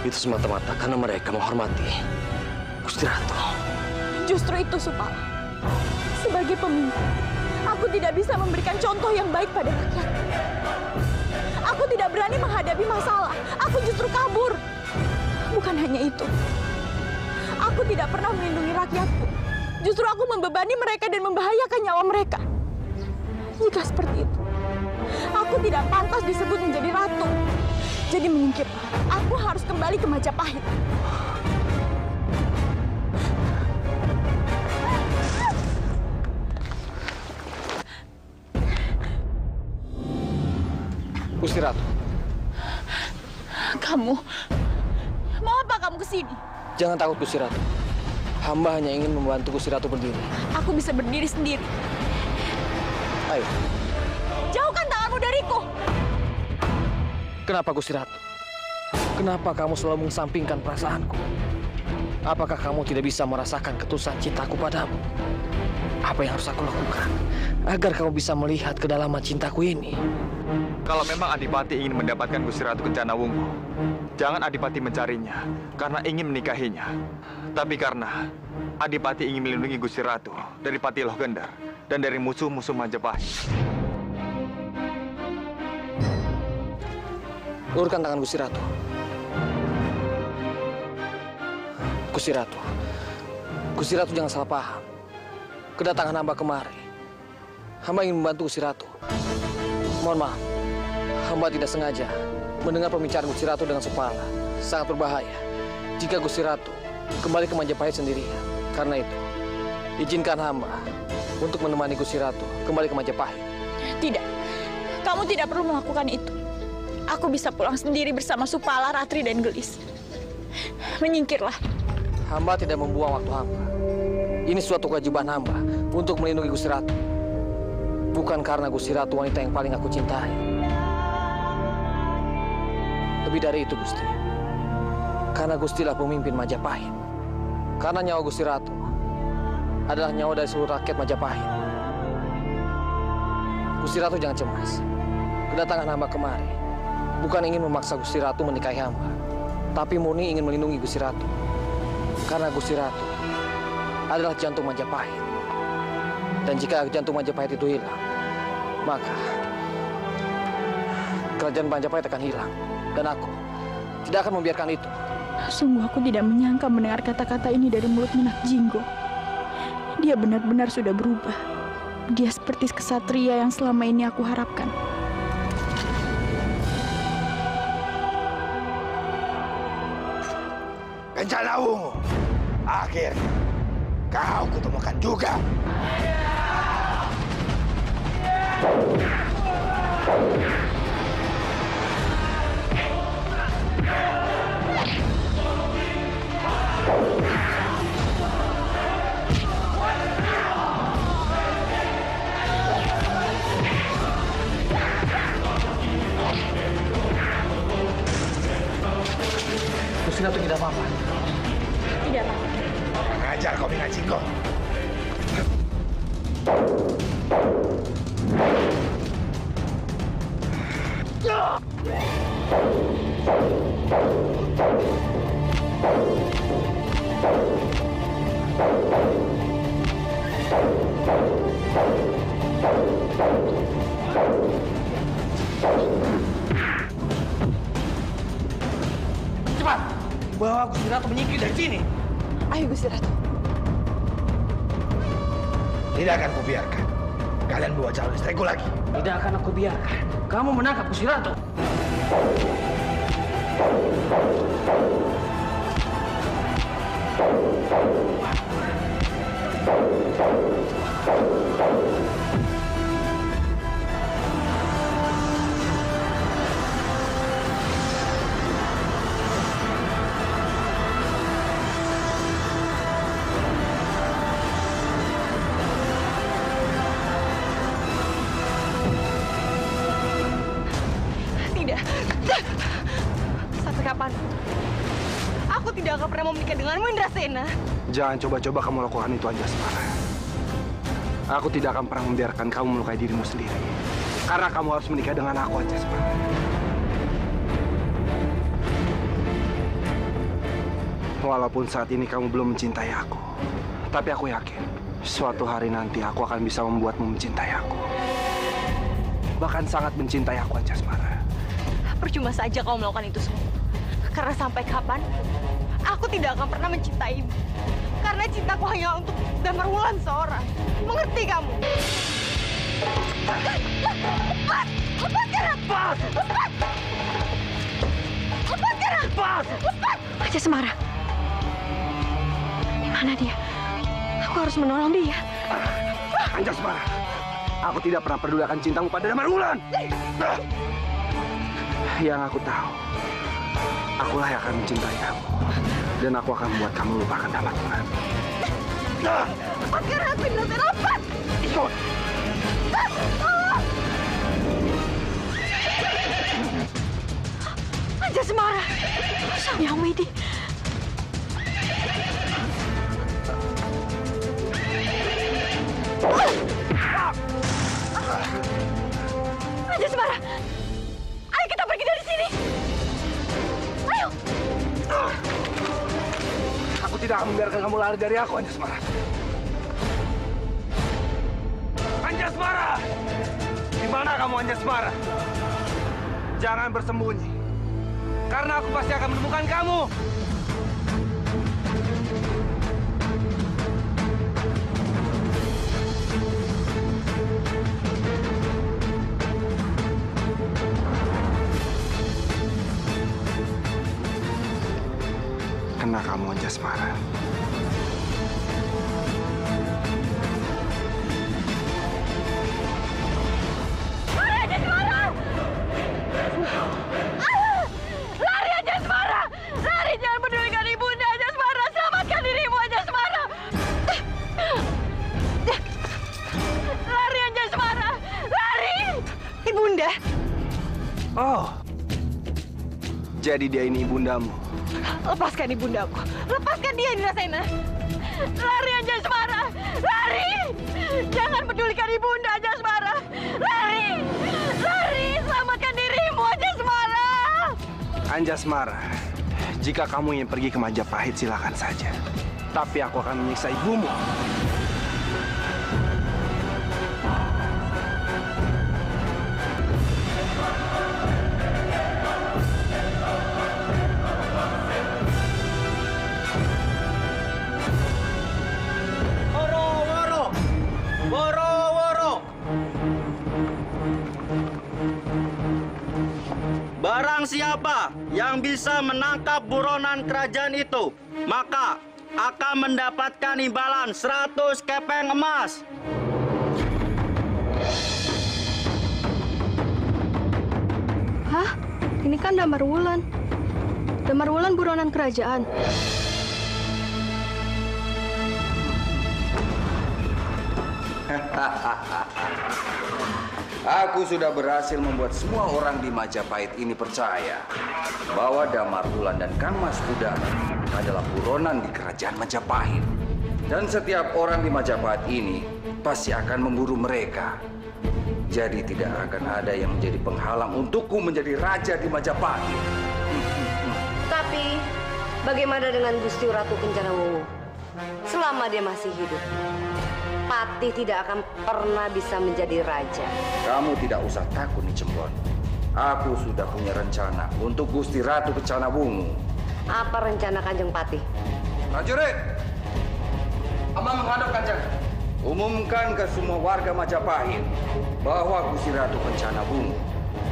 itu semata-mata karena mereka menghormati Gusti Ratu.
Justru itu, Supala. Sebagai pemimpin, aku tidak bisa memberikan contoh yang baik pada rakyat. Aku tidak berani menghadapi masalah. Aku justru kabur. Bukan hanya itu. Aku tidak pernah melindungi rakyatku. Justru aku membebani mereka dan membahayakan nyawa mereka. Jika seperti itu, aku tidak pantas disebut menjadi ratu. Jadi menyingkirlah. Aku harus kembali ke Majapahit.
Gusti Ratu.
Kamu, mau apa kamu kesini?
Jangan takut, Gusti Ratu. Hamba hanya ingin membantu Gusti Ratu berdiri.
Aku bisa berdiri sendiri.
Ayo.
Jauhkan tanganmu dariku.
Kenapa, Gusti Ratu? Kenapa kamu selalu mengesampingkan perasaanku? Apakah kamu tidak bisa merasakan ketulusan cintaku padamu? Apa yang harus aku lakukan agar kamu bisa melihat kedalaman cintaku ini?
Kalau memang Adipati ingin mendapatkan Gusti Ratu Kencana Wungku, jangan Adipati mencarinya karena ingin menikahinya. Tapi karena Adipati ingin melindungi Gusti Ratu dari Patiloh Gendar dan dari musuh-musuh Majapahit.
Ulurkan tangan Gusti Ratu. Gusti Ratu. Gusti Ratu jangan salah paham. Kedatangan hamba kemari, hamba ingin membantu Gusti Ratu. Mohon maaf, hamba tidak sengaja mendengar pembicaraan Gusti Ratu dengan Supala. Sangat berbahaya jika Gusti Ratu kembali ke Majapahit sendirian. Karena itu, izinkan hamba untuk menemani Gusti Ratu kembali ke Majapahit.
Tidak, kamu tidak perlu melakukan itu. Aku bisa pulang sendiri bersama Supala, Ratri, dan Gelis. Menyingkirlah.
Hamba tidak membuang waktu hamba. Ini suatu kewajiban hamba untuk melindungi Gusti Ratu. Bukan karena Gusti Ratu wanita yang paling aku cintai. Lebih dari itu, Gusti. Karena Gustilah pemimpin Majapahit. Karena nyawa Gusti Ratu adalah nyawa dari seluruh rakyat Majapahit. Gusti Ratu jangan cemas. Kedatangan hamba kemari bukan ingin memaksa Gusti Ratu menikahi hamba, tapi murni ingin melindungi Gusti Ratu. Karena Gusti Ratu adalah jantung Majapahit. Dan jika jantung Majapahit itu hilang, maka kerajaan Majapahit akan hilang. Dan aku tidak akan membiarkan itu.
Sungguh aku tidak menyangka mendengar kata-kata ini dari mulut Minak Jinggo. Dia benar-benar sudah berubah. Dia seperti kesatria yang selama ini aku harapkan.
Kencana Wungu, akhirnya kau kutemukan juga.
Gusti Ratu tidak apa-apa.
Tidak apa-apa.
Ngajar kau Minak Jinggo.
Cepat, bawa Gusti Ratu menyingkir dari sini.
Ayo, Gusti Ratu.
Tidak akan kubiarkan kalian bawa calon istriku lagi.
Tidak akan aku biarkan kamu menangkap Gusti Ratu.
Tidak. Sampai kapan? Aku tidak akan pernah mau menikah denganmu, Indrasena.
Jangan coba-coba kamu lakukan itu aja, Semara.
Aku tidak akan pernah membiarkan kamu melukai dirimu sendiri. Karena kamu harus menikah dengan aku, Anjasmara. Walaupun saat ini kamu belum mencintai aku, tapi aku yakin suatu hari nanti aku akan bisa membuatmu mencintai aku. Bahkan sangat mencintai aku, Anjasmara.
Percuma saja kau melakukan itu semua. Karena sampai kapan, aku tidak akan pernah mencintaimu. Karena cintaku hanya untuk Damarwulan seorang. Mengerti kamu? Lepas! Lepaskan aku! Lepas! Lepaskan aku! Lepas! Lepas!
Anjasmara. Di mana dia? Aku harus menolong dia.
Anjasmara, aku tidak pernah peduli akan cintamu pada Damarwulan. Yang aku tahu, akulah yang akan mencintai kamu. Dan aku akan membuat kamu lupakan Damarwulan.
Lepaskan aku, Indra. Lepas!
Ikut!
Anjasmara. Sang Yang Widi. Anjasmara. Ayo kita pergi dari sini. Ayo.
Aku tidak akan membiarkan kamu lari dari aku, Anjasmara. Anjasmara! Di mana kamu, Anjasmara? Jangan bersembunyi. Karena aku pasti akan menemukan kamu. Kena kamu, Anjasmara.
Lari, Anjasmara! Lari, jangan pedulikan ibunda, Anjasmara! Selamatkan dirimu, Anjasmara! Lari, Anjasmara! Lari!
Ibunda.
Oh. Jadi dia ini ibundamu.
Lepaskan ibundaku. Lepaskan dia, Indrasena. Lari, Anjasmara! Lari! Jangan pedulikan ibunda, Anjasmara! Lari! Lari! Selamatkan dirimu, Anjasmara!
Anjasmara, jika kamu ingin pergi ke Majapahit, silakan saja. Tapi aku akan menyiksa ibumu.
Barang siapa yang bisa menangkap buronan kerajaan itu, maka akan mendapatkan imbalan 100 kepeng emas.
Hah? Ini kan Damarwulan. Damarwulan buronan kerajaan.
Aku sudah berhasil membuat semua orang di Majapahit ini percaya bahwa Damarwulan dan Kang Mas Udara adalah buronan di kerajaan Majapahit. Dan setiap orang di Majapahit ini pasti akan memburu mereka. Jadi tidak akan ada yang menjadi penghalang untukku menjadi raja di Majapahit.
Tapi bagaimana dengan Gusti Ratu Kencanawungu? Selama dia masih hidup, Patih tidak akan pernah bisa menjadi raja.
Kamu tidak usah takut, Nyi Cembon. Aku sudah punya rencana untuk Gusti Ratu Kencanawungu.
Apa rencana Kanjeng Patih?
Prajurit, Amba menghadap Kanjeng. Umumkan ke semua warga Majapahit bahwa Gusti Ratu Kencanawungu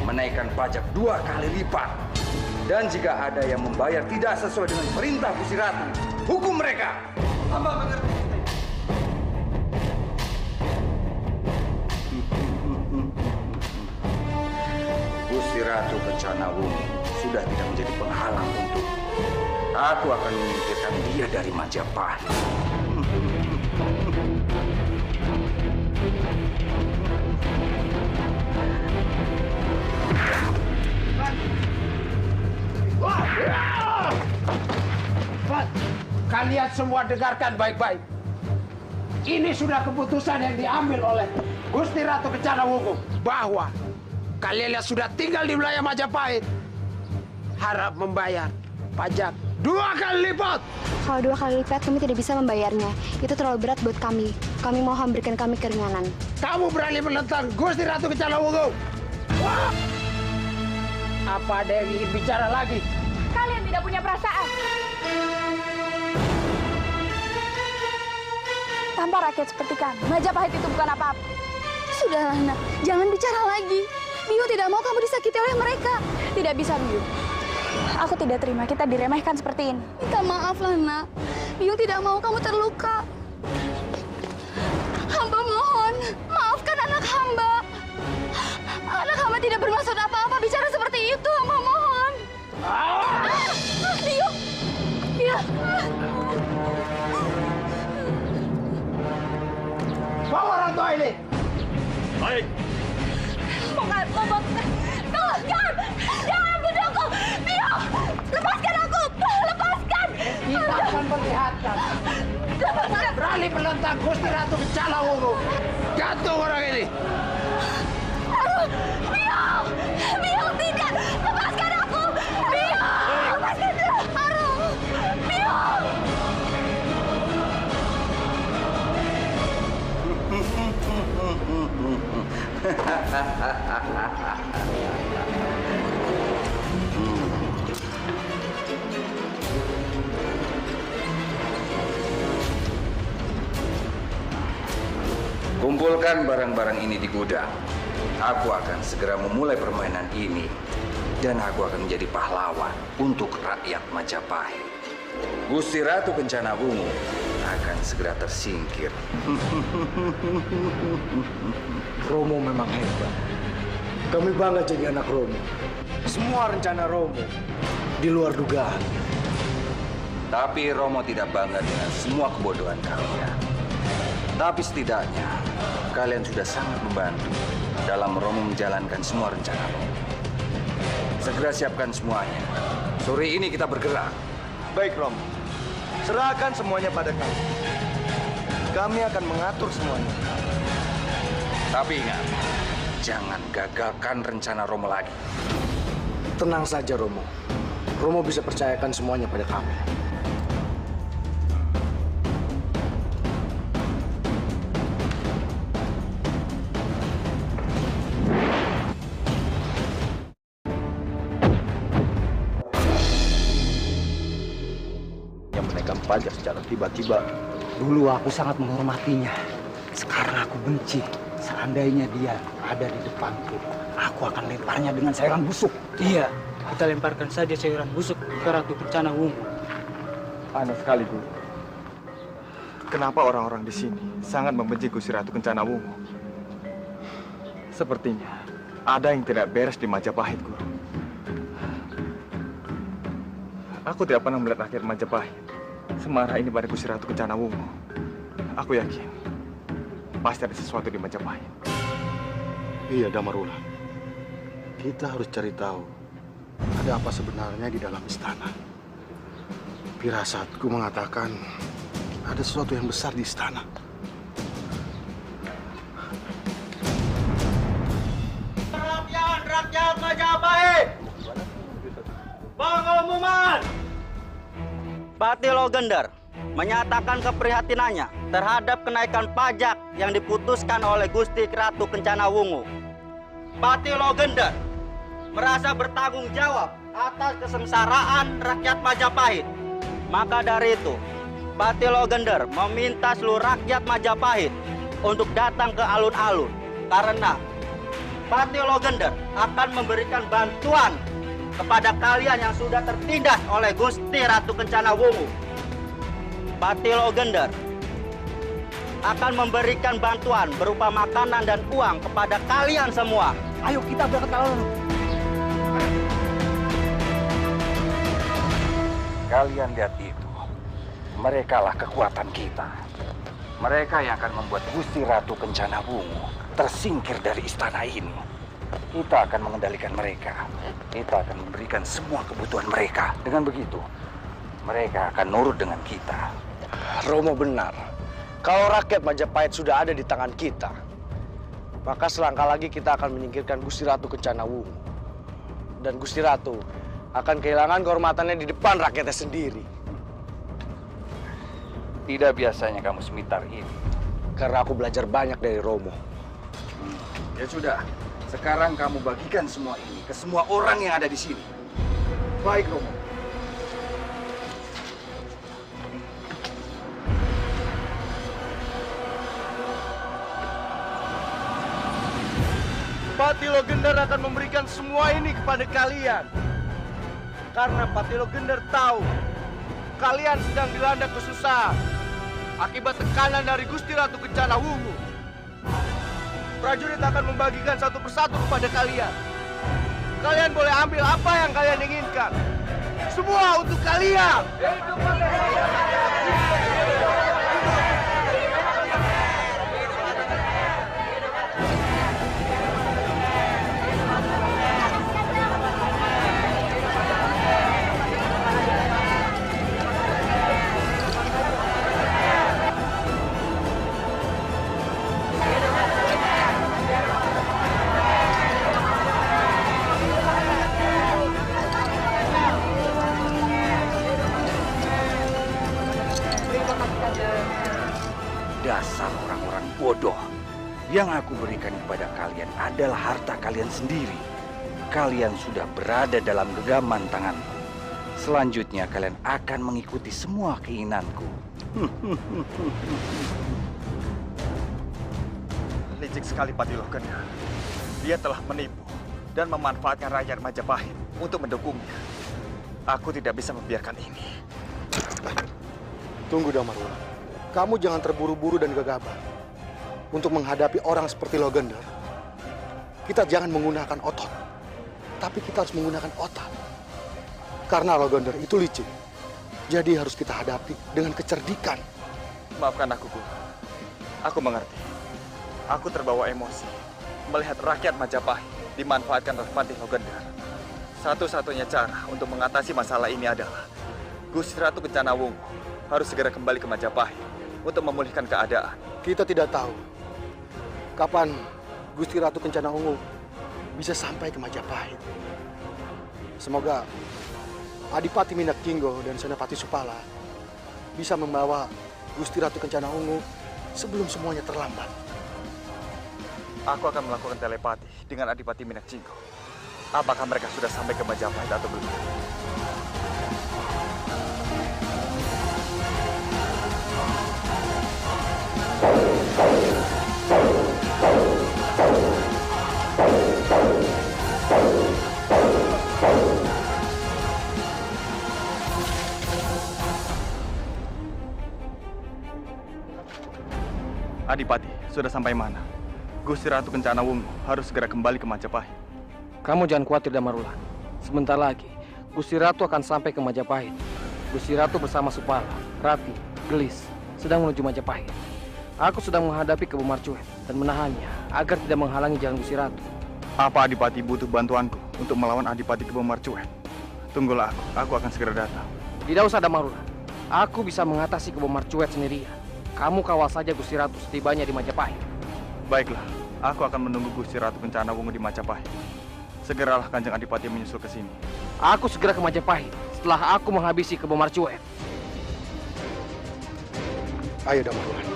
menaikkan pajak 2 kali lipat. Dan jika ada yang membayar tidak sesuai dengan perintah Gusti Ratu, hukum mereka. Amba mengerti. Gusti Ratu Kencanawungu sudah tidak menjadi penghalang untuk aku akan menyingkirkan dia dari Majapahit.
Kalian semua dengarkan baik-baik.
Ini sudah keputusan yang diambil oleh Gusti Ratu Kencana Wungu bahwa kalian yang sudah tinggal di wilayah Majapahit harap membayar pajak 2 kali lipat.
Kalau 2 kali lipat kami tidak bisa membayarnya. Itu terlalu berat buat kami. Kami mohon berikan kami keringanan.
Kamu berani menentang Gusti Ratu Kencana Wungu? Wah! Apa ada yang ingin bicara lagi?
Kalian tidak punya perasaan. Tanpa rakyat seperti kami, Majapahit itu bukan apa-apa.
Sudahlah, Nak. Jangan bicara lagi. Biung tidak mau kamu disakiti oleh mereka.
Tidak bisa, Biung. Aku tidak terima kita diremehkan seperti ini.
Minta maaf lah, Nak. Biung tidak mau kamu terluka. Hamba mohon, maafkan anak hamba. Anak hamba tidak bermaksud apa-apa bicara seperti itu. Hamba mohon. Biung. Biung.
Bawa orang tua ini.
Baik.
Tolong, jangan! Jangan bunuh aku! Biung! Lepaskan aku! Lepaskan!
Kita akan perlihatkan.
Lepaskan!
Berani menentang Gusti Ratu Kencana Wungu. Gantung orang ini.
Biung! Biung, tidak! Lepaskan aku! Biung! Lepaskan dia! Biung!
Kumpulkan barang-barang ini di gudang. Aku akan segera memulai permainan ini. Dan aku akan menjadi pahlawan untuk rakyat Majapahit. Gusti Ratu Kencana Wungu akan segera tersingkir.
Romo memang hebat. Kami bangga jadi anak Romo. Semua rencana Romo di luar dugaan.
Tapi Romo tidak bangga dengan semua kebodohan kalian. Tapi setidaknya kalian sudah sangat membantu dalam Romo menjalankan semua rencana Romo. Segera siapkan semuanya. Sore ini kita bergerak.
Baik, Romo. Serahkan semuanya pada kami. Kami akan mengatur semuanya.
Tapi ingat, jangan gagalkan rencana Romo lagi.
Tenang saja, Romo. Romo bisa percayakan semuanya pada kami.
Menaikkan pajak secara tiba-tiba.
Dulu aku sangat menghormatinya. Sekarang aku benci. Seandainya dia ada di depanku, aku akan lemparnya dengan sayuran busuk.
Iya, kita lemparkan saja sayuran busuk ke Ratu Kencana Wungu.
Aneh sekali, Guru. Kenapa orang-orang di sini sangat membenci Gusti Ratu Kencana Wungu? Sepertinya ada yang tidak beres di Majapahit, Guru. Aku tidak pernah melihat rakyat Majapahit semarah ini pada Gusti Ratu Kencana Wungu. Aku yakin pasti ada sesuatu di Majapahit.
Iya, Damarwulan. Kita harus cari tahu ada apa sebenarnya di dalam istana. Firasatku mengatakan ada sesuatu yang besar di istana.
Rakyat Majapahit, pengumuman! Patilo Gender menyatakan keprihatinannya terhadap kenaikan pajak yang diputuskan oleh Gusti Ratu Kencana Wungu. Patilo Gender merasa bertanggung jawab atas kesengsaraan rakyat Majapahit. Maka dari itu, Patilo Gender meminta seluruh rakyat Majapahit untuk datang ke alun-alun karena Patilo Gender akan memberikan bantuan kepada kalian yang sudah tertindas oleh Gusti Ratu Kencana Wungu. Patilo Gender akan memberikan bantuan berupa makanan dan uang kepada kalian semua.
Ayo kita berangkat ke alun.
Kalian lihat itu. Mereka lah kekuatan kita. Mereka yang akan membuat Gusti Ratu Kencana Wungu tersingkir dari istana ini. Kita akan mengendalikan mereka. Kita akan memberikan semua kebutuhan mereka. Dengan begitu, mereka akan nurut dengan kita.
Romo benar.
Kalau rakyat Majapahit sudah ada di tangan kita, maka selangkah lagi kita akan menyingkirkan Gusti Ratu Kencana Wungu. Dan Gusti Ratu akan kehilangan kehormatannya di depan rakyatnya sendiri.
Tidak biasanya kamu semintar ini.
Karena aku belajar banyak dari Romo.
Ya sudah, sekarang kamu bagikan semua ini ke semua orang yang ada di sini.
Baik, Romo.
Patilo Gendar akan memberikan semua ini kepada kalian. Karena Patilo Gendar tahu kalian sedang dilanda kesusahan akibat tekanan dari Gusti Ratu Kencana Wungu. Prajurit akan membagikan satu persatu kepada kalian. Kalian boleh ambil apa yang kalian inginkan. Semua untuk kalian.
Dasar orang-orang bodoh. Yang aku berikan kepada kalian adalah harta kalian sendiri. Kalian sudah berada dalam genggaman tanganku. Selanjutnya kalian akan mengikuti semua keinginanku.
Licik sekali Patilo Gendar. Dia telah menipu dan memanfaatkan rakyat Majapahit untuk mendukungnya. Aku tidak bisa membiarkan ini.
Tunggu, Damarwulan. Kamu jangan terburu-buru dan gegabah. Untuk menghadapi orang seperti Logender, kita jangan menggunakan otot, tapi kita harus menggunakan otak. Karena Logender itu licik, jadi harus kita hadapi dengan kecerdikan.
Maafkan aku, Guru. Aku mengerti. Aku terbawa emosi melihat rakyat Majapahit dimanfaatkan oleh Patilo Gendar. Satu-satunya cara untuk mengatasi masalah ini adalah Gusti Ratu Kencana Wungu harus segera kembali ke Majapahit untuk memulihkan keadaan.
Kita tidak tahu kapan Gusti Ratu Kencana Wungu bisa sampai ke Majapahit. Semoga Adipati Minak Jinggo dan Senapati Supala bisa membawa Gusti Ratu Kencana Wungu sebelum semuanya terlambat.
Aku akan melakukan telepati dengan Adipati Minak Jinggo. Apakah mereka sudah sampai ke Majapahit atau belum? Adipati, sudah sampai mana? Gusti Ratu Kencana Wungu harus segera kembali ke Majapahit.
Kamu jangan khawatir, Damarwulan. Sebentar lagi, Gusti Ratu akan sampai ke Majapahit. Gusti Ratu bersama Supala, Rati, Gelis sedang menuju Majapahit. Aku sedang menghadapi Kebo Marcuet dan menahannya agar tidak menghalangi jalan Gusti Ratu.
Apa Adipati butuh bantuanku untuk melawan Adipati Kebo Marcuet? Tunggulah aku akan segera datang.
Tidak usah, Damarwulan. Aku bisa mengatasi Kebo Marcuet sendirian. Kamu kawal saja Gusti Ratu setibanya di Majapahit.
Baiklah, aku akan menunggu Gusti Ratu Kencana Wungu di Majapahit. Segeralah Kanjeng Adipati menyusul ke sini.
Aku segera ke Majapahit setelah aku menghabisi Kebo Marcuet.
Ayo, Damarwulan.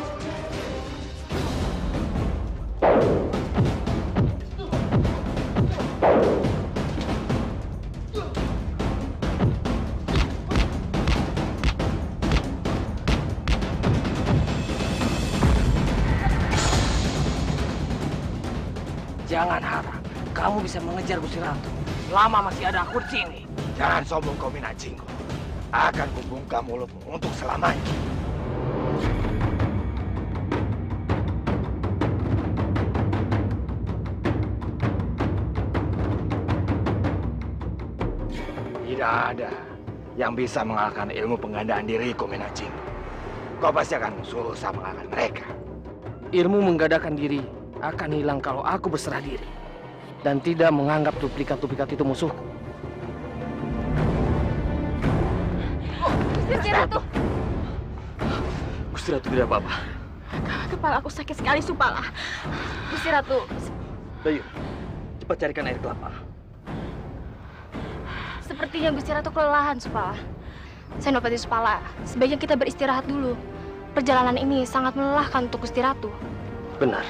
Jangan harap kamu bisa mengejar Gusti Ratu selama masih ada aku di sini.
Jangan sombong kau, Minak Jinggo. Akan kubungkam mulutmu untuk selamanya. Tidak ada yang bisa mengalahkan ilmu penggandaan diriku, Minak Jinggo. Kau pasti akan susah mengalahkan mereka.
Ilmu menggandakan diri akan hilang kalau aku berserah diri dan tidak menganggap duplikat-duplikat itu musuhku.
Gusti Ratu!
Gusti Ratu tidak apa-apa.
Kepala aku sakit sekali, Supala.
Gusti Ratu.
Bayu, cepat carikan air kelapa.
Sepertinya Gusti Ratu kelelahan, Supala. Senopati Supala, sebaiknya kita beristirahat dulu. Perjalanan ini sangat melelahkan untuk Gusti Ratu.
Benar.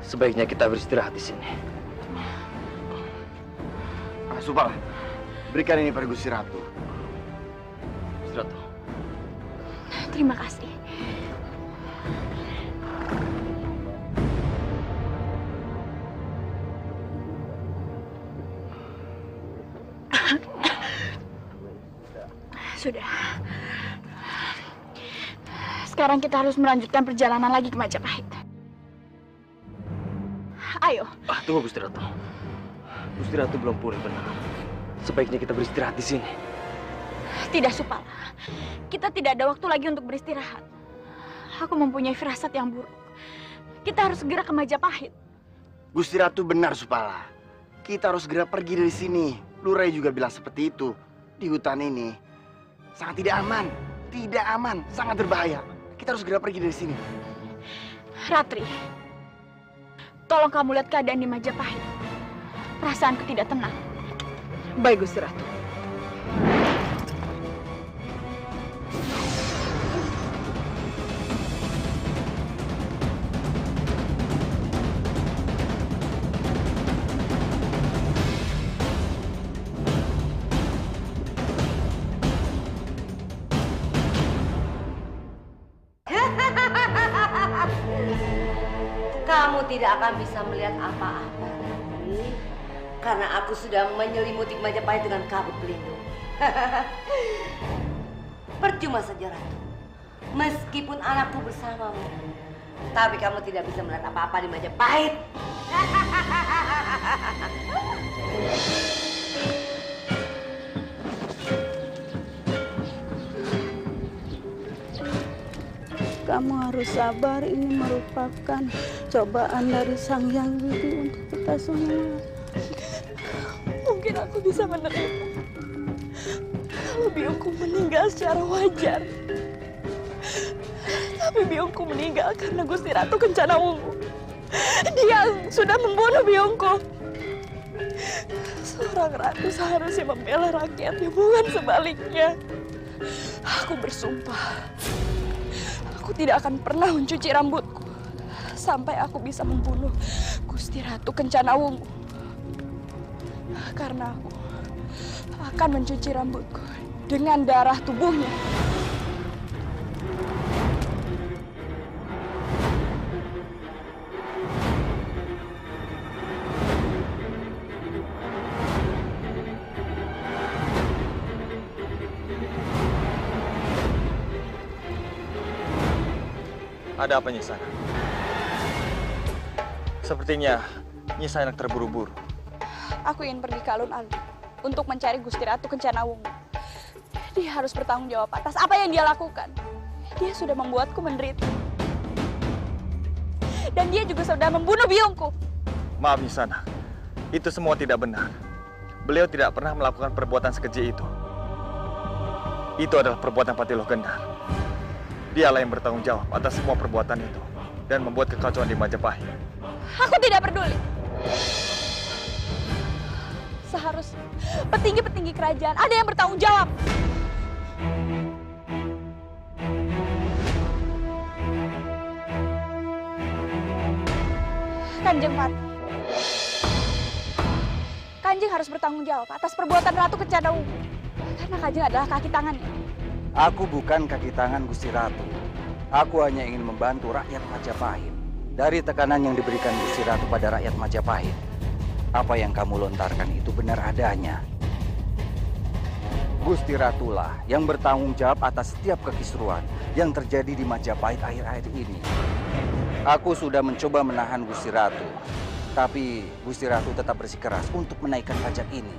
Sebaiknya kita beristirahat di sini.
Supala, berikan ini pada Gusti Ratu.
Gusti Ratu.
Terima kasih. Sudah. Sekarang kita harus melanjutkan perjalanan lagi ke Majapahit. Ayo.
Tunggu Gusti Ratu. Gusti Ratu belum pulih benar. Sebaiknya kita beristirahat di sini.
Tidak, Supala. Kita tidak ada waktu lagi untuk beristirahat. Aku mempunyai firasat yang buruk. Kita harus segera ke Majapahit.
Gusti Ratu benar, Supala. Kita harus segera pergi dari sini. Lurai juga bilang seperti itu. Di hutan ini sangat tidak aman. Tidak aman, sangat berbahaya. Kita harus segera pergi dari sini.
Ratri, tolong kamu lihat keadaan di Majapahit. Perasaanku tidak tenang.
Baik, Gusti Ratu.
Kamu tidak akan bisa melihat apa-apa, Ratri, karena aku sudah menyelimuti Majapahit dengan kabut pelindung. Percuma saja, Ratu. Meskipun anakku bersamamu, tapi kamu tidak bisa melihat apa-apa di Majapahit.
Kamu harus sabar, ini merupakan cobaan dari Sang Hyang Widi untuk kita semua.
Mungkin aku bisa menerima kalau biungku meninggal secara wajar. Tapi biungku meninggal karena Gusti Ratu Kencana Wungu. Dia sudah membunuh biungku. Seorang ratu seharusnya membela rakyatnya, bukan sebaliknya. Aku bersumpah, aku tidak akan pernah mencuci rambutku sampai aku bisa membunuh Gusti Ratu Kencana Wungu. Karena aku akan mencuci rambutku dengan darah tubuhnya.
Ada apa Nyi Sanak? Sepertinya Nyi Sanak terburu-buru.
Aku ingin pergi ke alun-alun untuk mencari Gusti Ratu Kencana Wungu. Dia harus bertanggung jawab atas apa yang dia lakukan. Dia sudah membuatku menderita. Dan dia juga sudah membunuh biungku.
Maaf Nyi Sanak, itu semua tidak benar. Beliau tidak pernah melakukan perbuatan sekeji itu. Itu adalah perbuatan Patiloh Gendar. Dialah yang bertanggung jawab atas semua perbuatan itu dan membuat kekacauan di Majapahit.
Aku tidak peduli. Seharusnya petinggi-petinggi kerajaan ada yang bertanggung jawab. Kanjeng Pati, Kanjeng harus bertanggung jawab atas perbuatan Ratu Kencana Wungu. Karena Kanjeng adalah kaki tangannya.
Aku bukan kaki tangan Gusti Ratu. Aku hanya ingin membantu rakyat Majapahit. Dari tekanan yang diberikan Gusti Ratu pada rakyat Majapahit, apa yang kamu lontarkan itu benar adanya. Gusti Ratulah yang bertanggung jawab atas setiap kekisruan yang terjadi di Majapahit akhir-akhir ini. Aku sudah mencoba menahan Gusti Ratu, tapi Gusti Ratu tetap bersikeras untuk menaikkan pajak ini,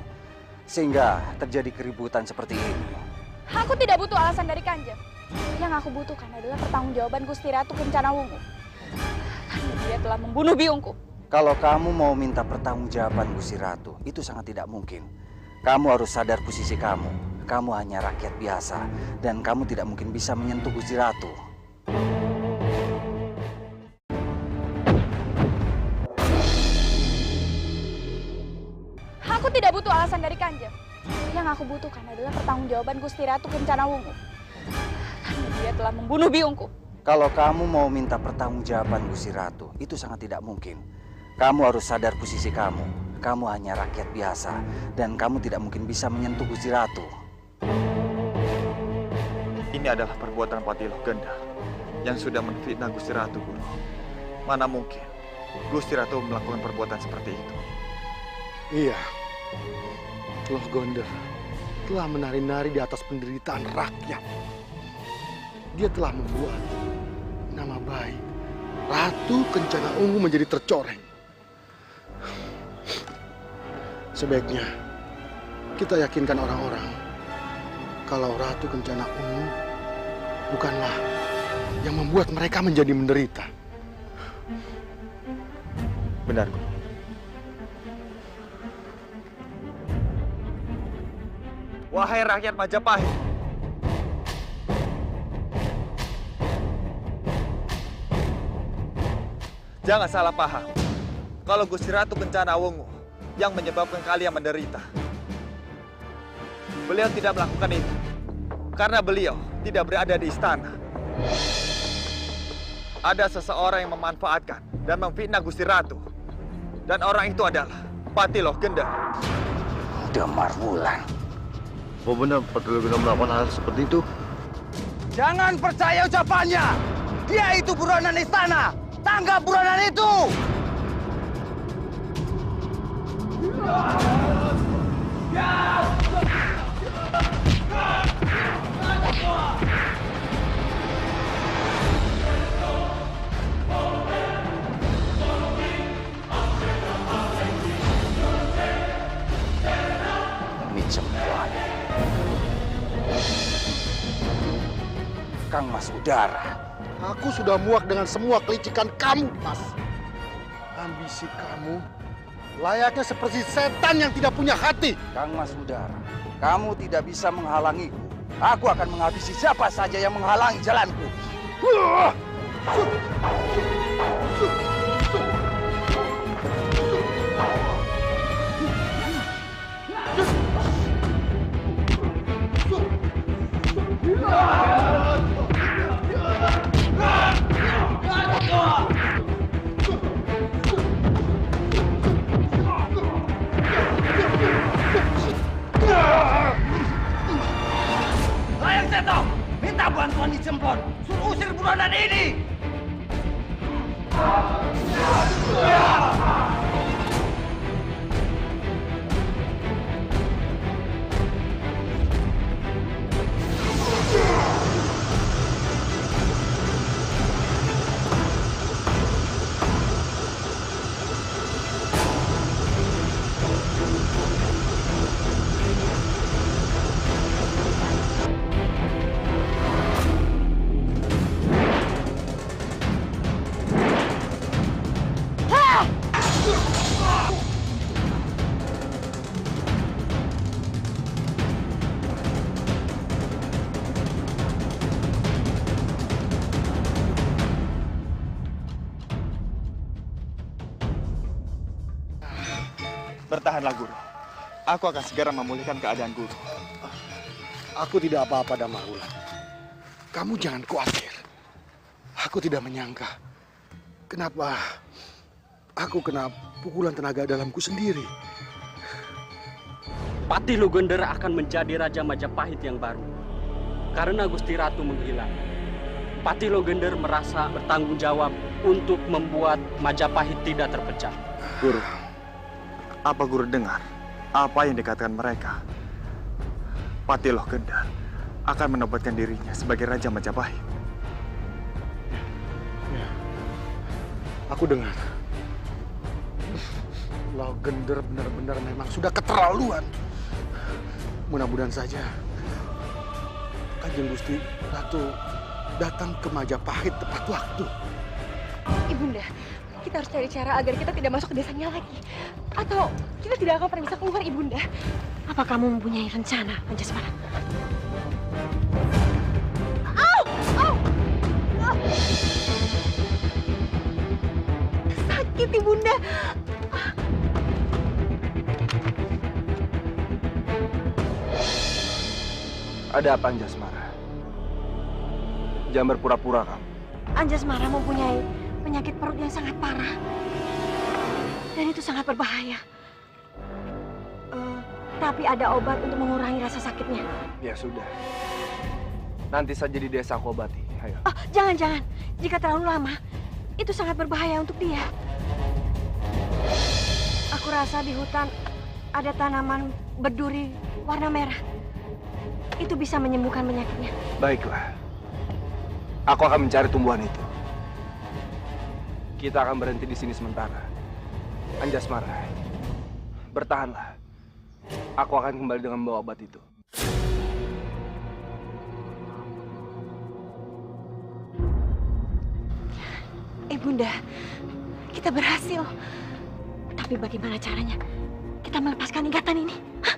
sehingga terjadi keributan seperti ini.
Aku tidak butuh alasan dari Kanjeng. Yang aku butuhkan adalah pertanggungjawaban Gusti Ratu Kencana Wungu. Karena dia telah membunuh biungku.
Kalau kamu mau minta pertanggungjawaban Gusti Ratu, itu sangat tidak mungkin. Kamu harus sadar posisi kamu. Kamu hanya rakyat biasa dan kamu tidak mungkin bisa menyentuh Gusti Ratu.
tidak butuh alasan dari Kanjeng. Yang aku butuhkan adalah pertanggungjawaban Gusti Ratu Kencana Wungu. Karena dia telah membunuh biungku.
Kalau kamu mau minta pertanggungjawaban Gusti Ratu, itu sangat tidak mungkin. Kamu harus sadar posisi kamu. Kamu hanya rakyat biasa, dan kamu tidak mungkin bisa menyentuh Gusti Ratu.
Ini adalah perbuatan Patiloh Gendar yang sudah menfitnah Gusti Ratu, Guru. Mana mungkin Gusti Ratu melakukan perbuatan seperti itu?
Iya, Loh Gondar telah menari-nari di atas penderitaan rakyat. Dia telah membuat nama baik Ratu Kencana Ungu menjadi tercoreng. Sebaiknya kita yakinkan orang-orang kalau Ratu Kencana Ungu bukanlah yang membuat mereka menjadi menderita.
Benar, Guru. Wahai rakyat Majapahit, jangan salah paham kalau Gusti Ratu Kencana Wungu yang menyebabkan kalian menderita. Beliau tidak melakukan itu karena beliau tidak berada di istana. Ada seseorang yang memanfaatkan dan memfitnah Gusti Ratu, dan orang itu adalah Patiloh Gendar.
Damar Wulan.
Apa benar Patiloh Gendar melakukan hal seperti itu?
Jangan percaya ucapannya. Dia itu buronan istana. Tanggap buronan itu. Kang Mas Udara.
Aku sudah muak dengan semua kelicikan kamu, Mas. Ambisi kamu layaknya seperti setan yang tidak punya hati.
Kang Mas Udara, kamu tidak bisa menghalangiku. Aku akan menghabisi siapa saja yang menghalangi jalanku.
Layang Seto, minta bantuan di Jemplon. Suruh usir buronan ini.
Bertahanlah, Guru. Aku akan segera memulihkan keadaan Guru.
Aku tidak apa-apa, Damar Wulan. Kamu jangan khawatir. Aku tidak menyangka kenapa aku kena pukulan tenaga dalamku sendiri.
Patiloh Gendar akan menjadi Raja Majapahit yang baru. Karena Gusti Ratu menghilang, Patiloh Gendar merasa bertanggung jawab untuk membuat Majapahit tidak terpecah.
Guru, apa Guru dengar apa yang dikatakan mereka? Patiloh Gendar akan menobatkan dirinya sebagai Raja Majapahit.
Ya, aku dengar. Loh Gendar benar-benar memang sudah keterlaluan. Mudah-mudahan saja Kanjeng Gusti Ratu datang ke Majapahit tepat waktu.
Ibunda, kita harus cari cara agar kita tidak masuk ke desanya lagi. Atau kita tidak akan pernah bisa keluar, Ibunda.
Apa kamu mempunyai rencana, Anjasmara?
Au! Au! Au! Sakit, Ibunda.
Ada apa Anjasmara? Jangan berpura-pura kamu.
Anjasmara mempunyai penyakit perut yang sangat parah. Dan itu sangat berbahaya. Tapi ada obat untuk mengurangi rasa sakitnya.
Ya sudah. Nanti saja di desa aku obati. Ayo.
Oh, jangan. Jika terlalu lama, itu sangat berbahaya untuk dia. Aku rasa di hutan ada tanaman berduri warna merah. Itu bisa menyembuhkan penyakitnya.
Baiklah. Aku akan mencari tumbuhan itu. Kita akan berhenti di sini sementara. Anjasmara, bertahanlah. Aku akan kembali dengan membawa obat itu.
Bunda, kita berhasil. Tapi bagaimana caranya kita melepaskan ikatan ini? Hah?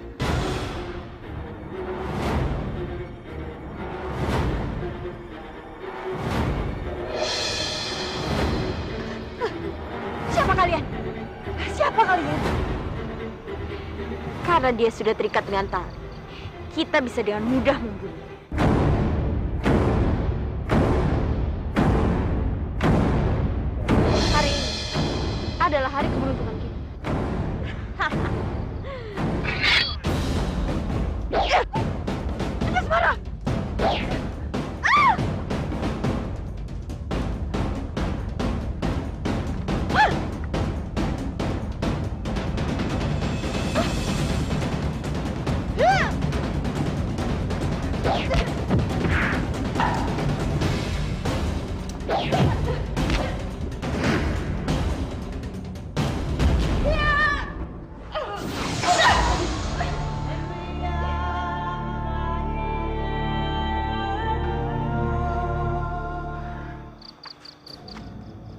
Siapa kalian? Siapa kalian? Karena dia sudah terikat dengan tali, kita bisa dengan mudah membunuh. Hari ini adalah hari keberuntungan kita. Anjasmara!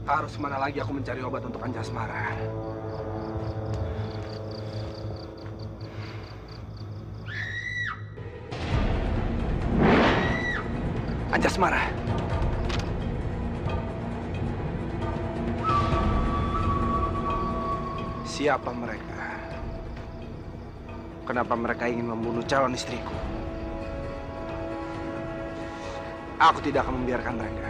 Harus mana lagi aku mencari obat untuk Anjasmara? Anjasmara. Siapa mereka? Kenapa mereka ingin membunuh calon istriku? Aku tidak akan membiarkan mereka.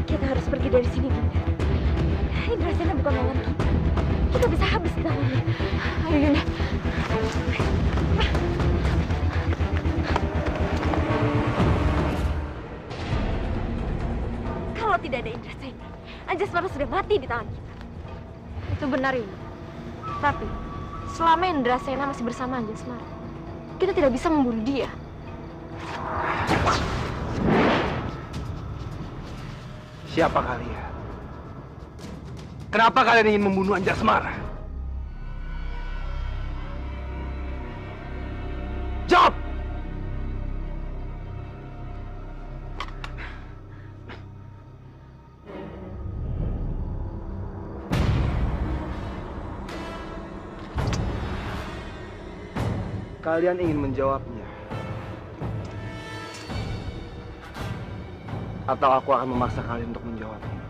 Kita harus pergi dari sini, Bunda. Indrasena bukan lawan kita. Kita bisa habis lawannya. Ayo, Yunda. Kalau tidak ada Indrasena, Anjasmara sudah mati di tangan kita. Itu benar, Yunda. Tapi selama Indrasena masih bersama Anjasmara, kita tidak bisa membunuh dia.
Siapa kalian? Kenapa kalian ingin membunuh Anjasmara? Jawab! Kalian ingin menjawabnya? Atau aku akan memaksa kalian untuk menjawabnya?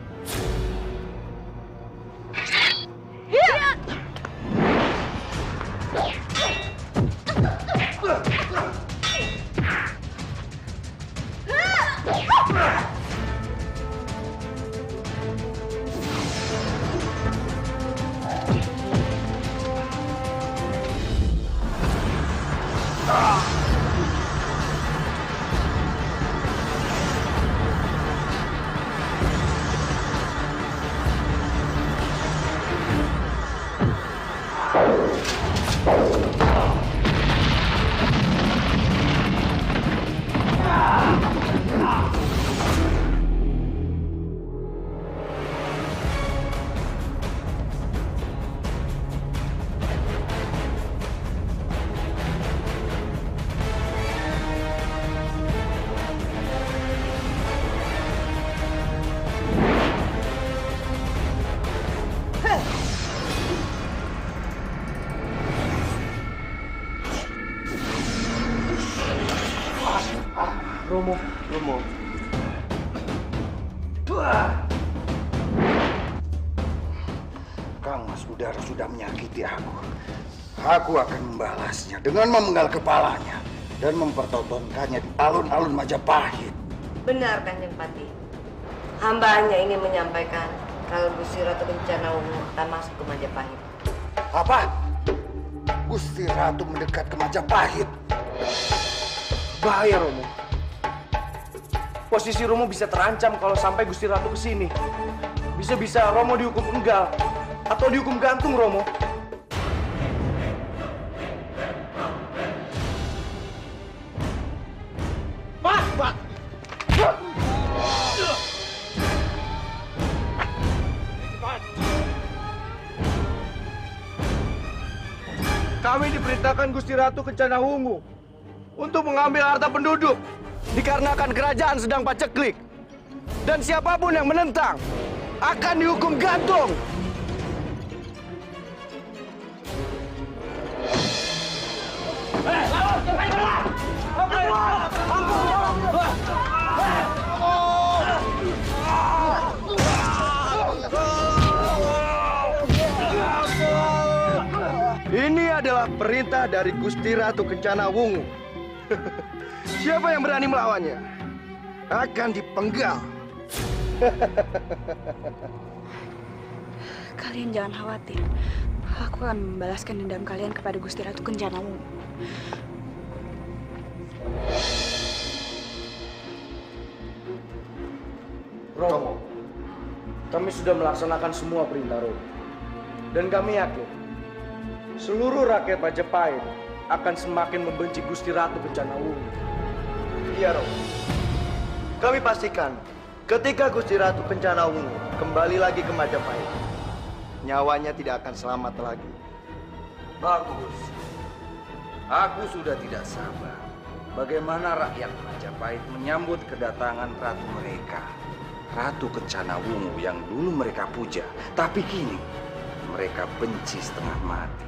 Romo.
Romo.
Kang Mas Udara sudah menyakiti aku. Aku akan membalasnya dengan memenggal kepalanya dan mempertontonkannya di alun-alun Majapahit.
Benar, Kanjeng Pati. Hamba hanya ingin menyampaikan kalau Gusti Ratu Kencana Wungu akan masuk ke Majapahit.
Apa? Gusti Ratu mendekat ke Majapahit?
Bahaya, Romo. Posisi Romo bisa terancam kalau sampai Gusti Ratu ke sini. Bisa-bisa Romo dihukum penggal atau dihukum gantung, Romo. Pak! Kami diperintahkan Gusti Ratu Kencana Wungu untuk mengambil harta penduduk dikarenakan kerajaan sedang paceklik. Dan siapapun yang menentang akan dihukum gantung. Ini adalah perintah dari Gusti Ratu Kencana Wungu. Siapa yang berani melawannya akan dipenggal.
Kalian jangan khawatir. Aku akan membalaskan dendam kalian kepada Gusti Ratu Kencana Wungu.
Romo, kami sudah melaksanakan semua perintah Romo. Dan kami yakin seluruh rakyat Majapahit akan semakin membenci Gusti Ratu Kencana Wungu.
Iya, Romo. Kami pastikan ketika Gusti Ratu Kencana Wungu kembali lagi ke Majapahit, nyawanya tidak akan selamat lagi.
Bagus. Aku sudah tidak sabar. Bagaimana rakyat Majapahit menyambut kedatangan ratu mereka, Ratu Kencana Wungu yang dulu mereka puja, tapi kini mereka benci setengah mati.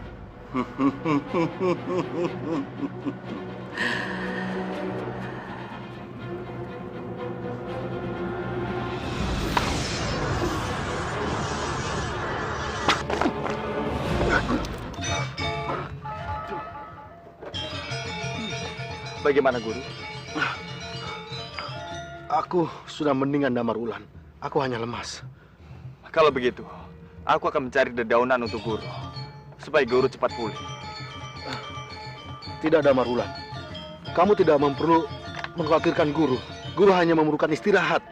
Bagaimana, Guru?
Aku sudah mendingan Damar Wulan. Aku hanya lemas.
Kalau begitu, aku akan mencari dedaunan untuk Guru, supaya Guru cepat pulih.
Tidak, Damar Wulan. Kamu tidak perlu mengkhawatirkan Guru. Guru hanya memerlukan istirahat.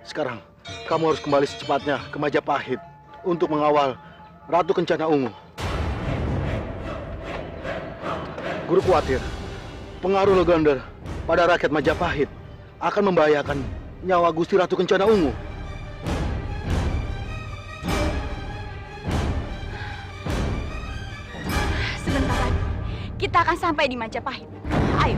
Sekarang, kamu harus kembali secepatnya ke Majapahit untuk mengawal Ratu Kencana Wungu. Guru khawatir pengaruh Logender pada rakyat Majapahit akan membahayakan nyawa Gusti Ratu Kencana Wungu.
Sebentar lagi, kita akan sampai di Majapahit. Ayo.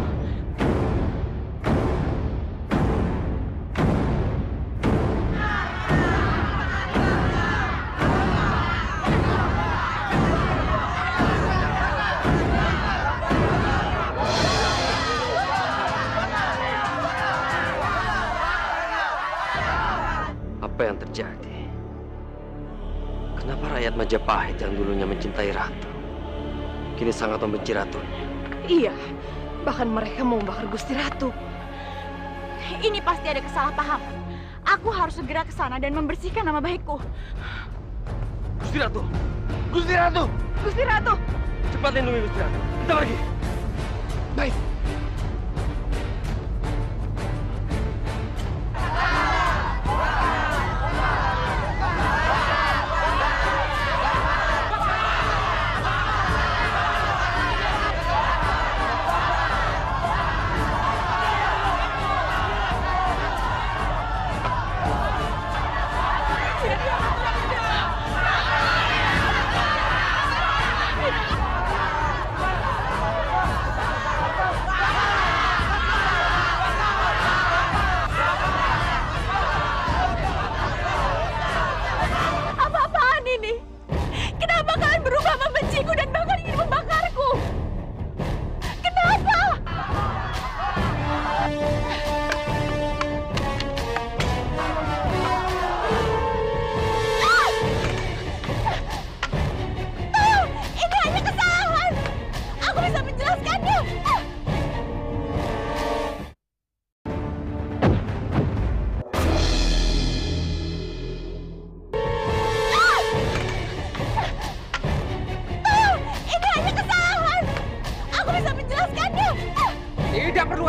Apa yang terjadi? Kenapa rakyat Majapahit yang dulunya mencintai ratu kini sangat membenci ratunya?
Iya, bahkan mereka mau membakar Gusti Ratu. Ini pasti ada kesalahpahaman. Aku harus segera ke sana dan membersihkan nama baikku.
Gusti Ratu! Gusti Ratu!
Gusti Ratu!
Cepat lindungi Gusti Ratu. Kita pergi. Baik.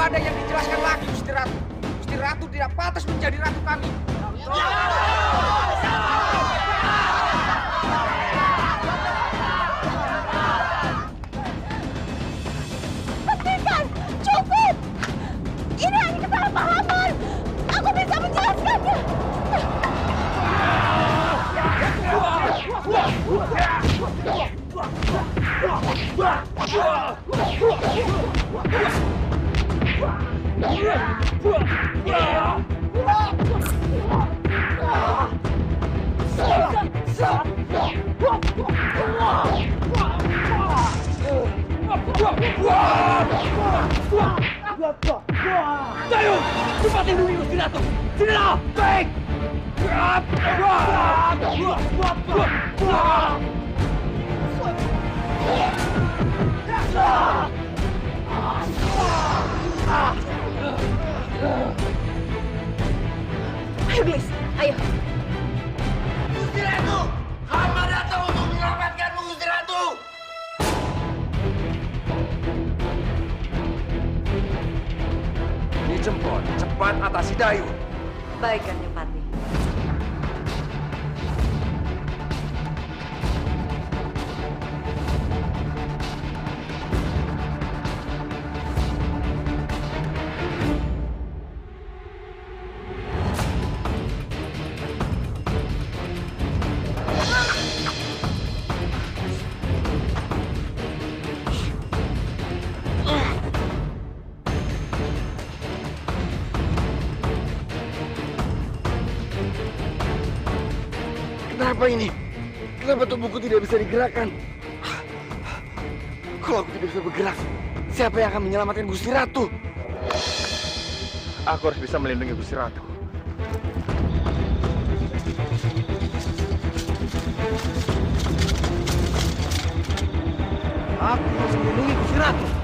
ada yang dijelaskan lagi, Gusti Ratu. Gusti Ratu tidak pantas menjadi ratu kami.
Hentikan! Cukup! Ini hanya kesalahpahaman. Aku bisa menjelaskannya.
Ayo, cepat lindungi Gusti Ratu. Sinilah. Baik.
Ayo, Glis. Ayo.
Gusti Ratu, hamba datang untuk menyelamatkanmu, Gusti Ratu.
Nyi Cemplon, cepat atasi Dayun.
Baik, Kanjeng Pati.
Kenapa ini? Kenapa tubuhku tidak bisa digerakkan? Kalau aku tidak bisa bergerak, siapa yang akan menyelamatkan Gusti Ratu?
Aku harus bisa melindungi Gusti Ratu.
Aku harus melindungi Gusti Ratu.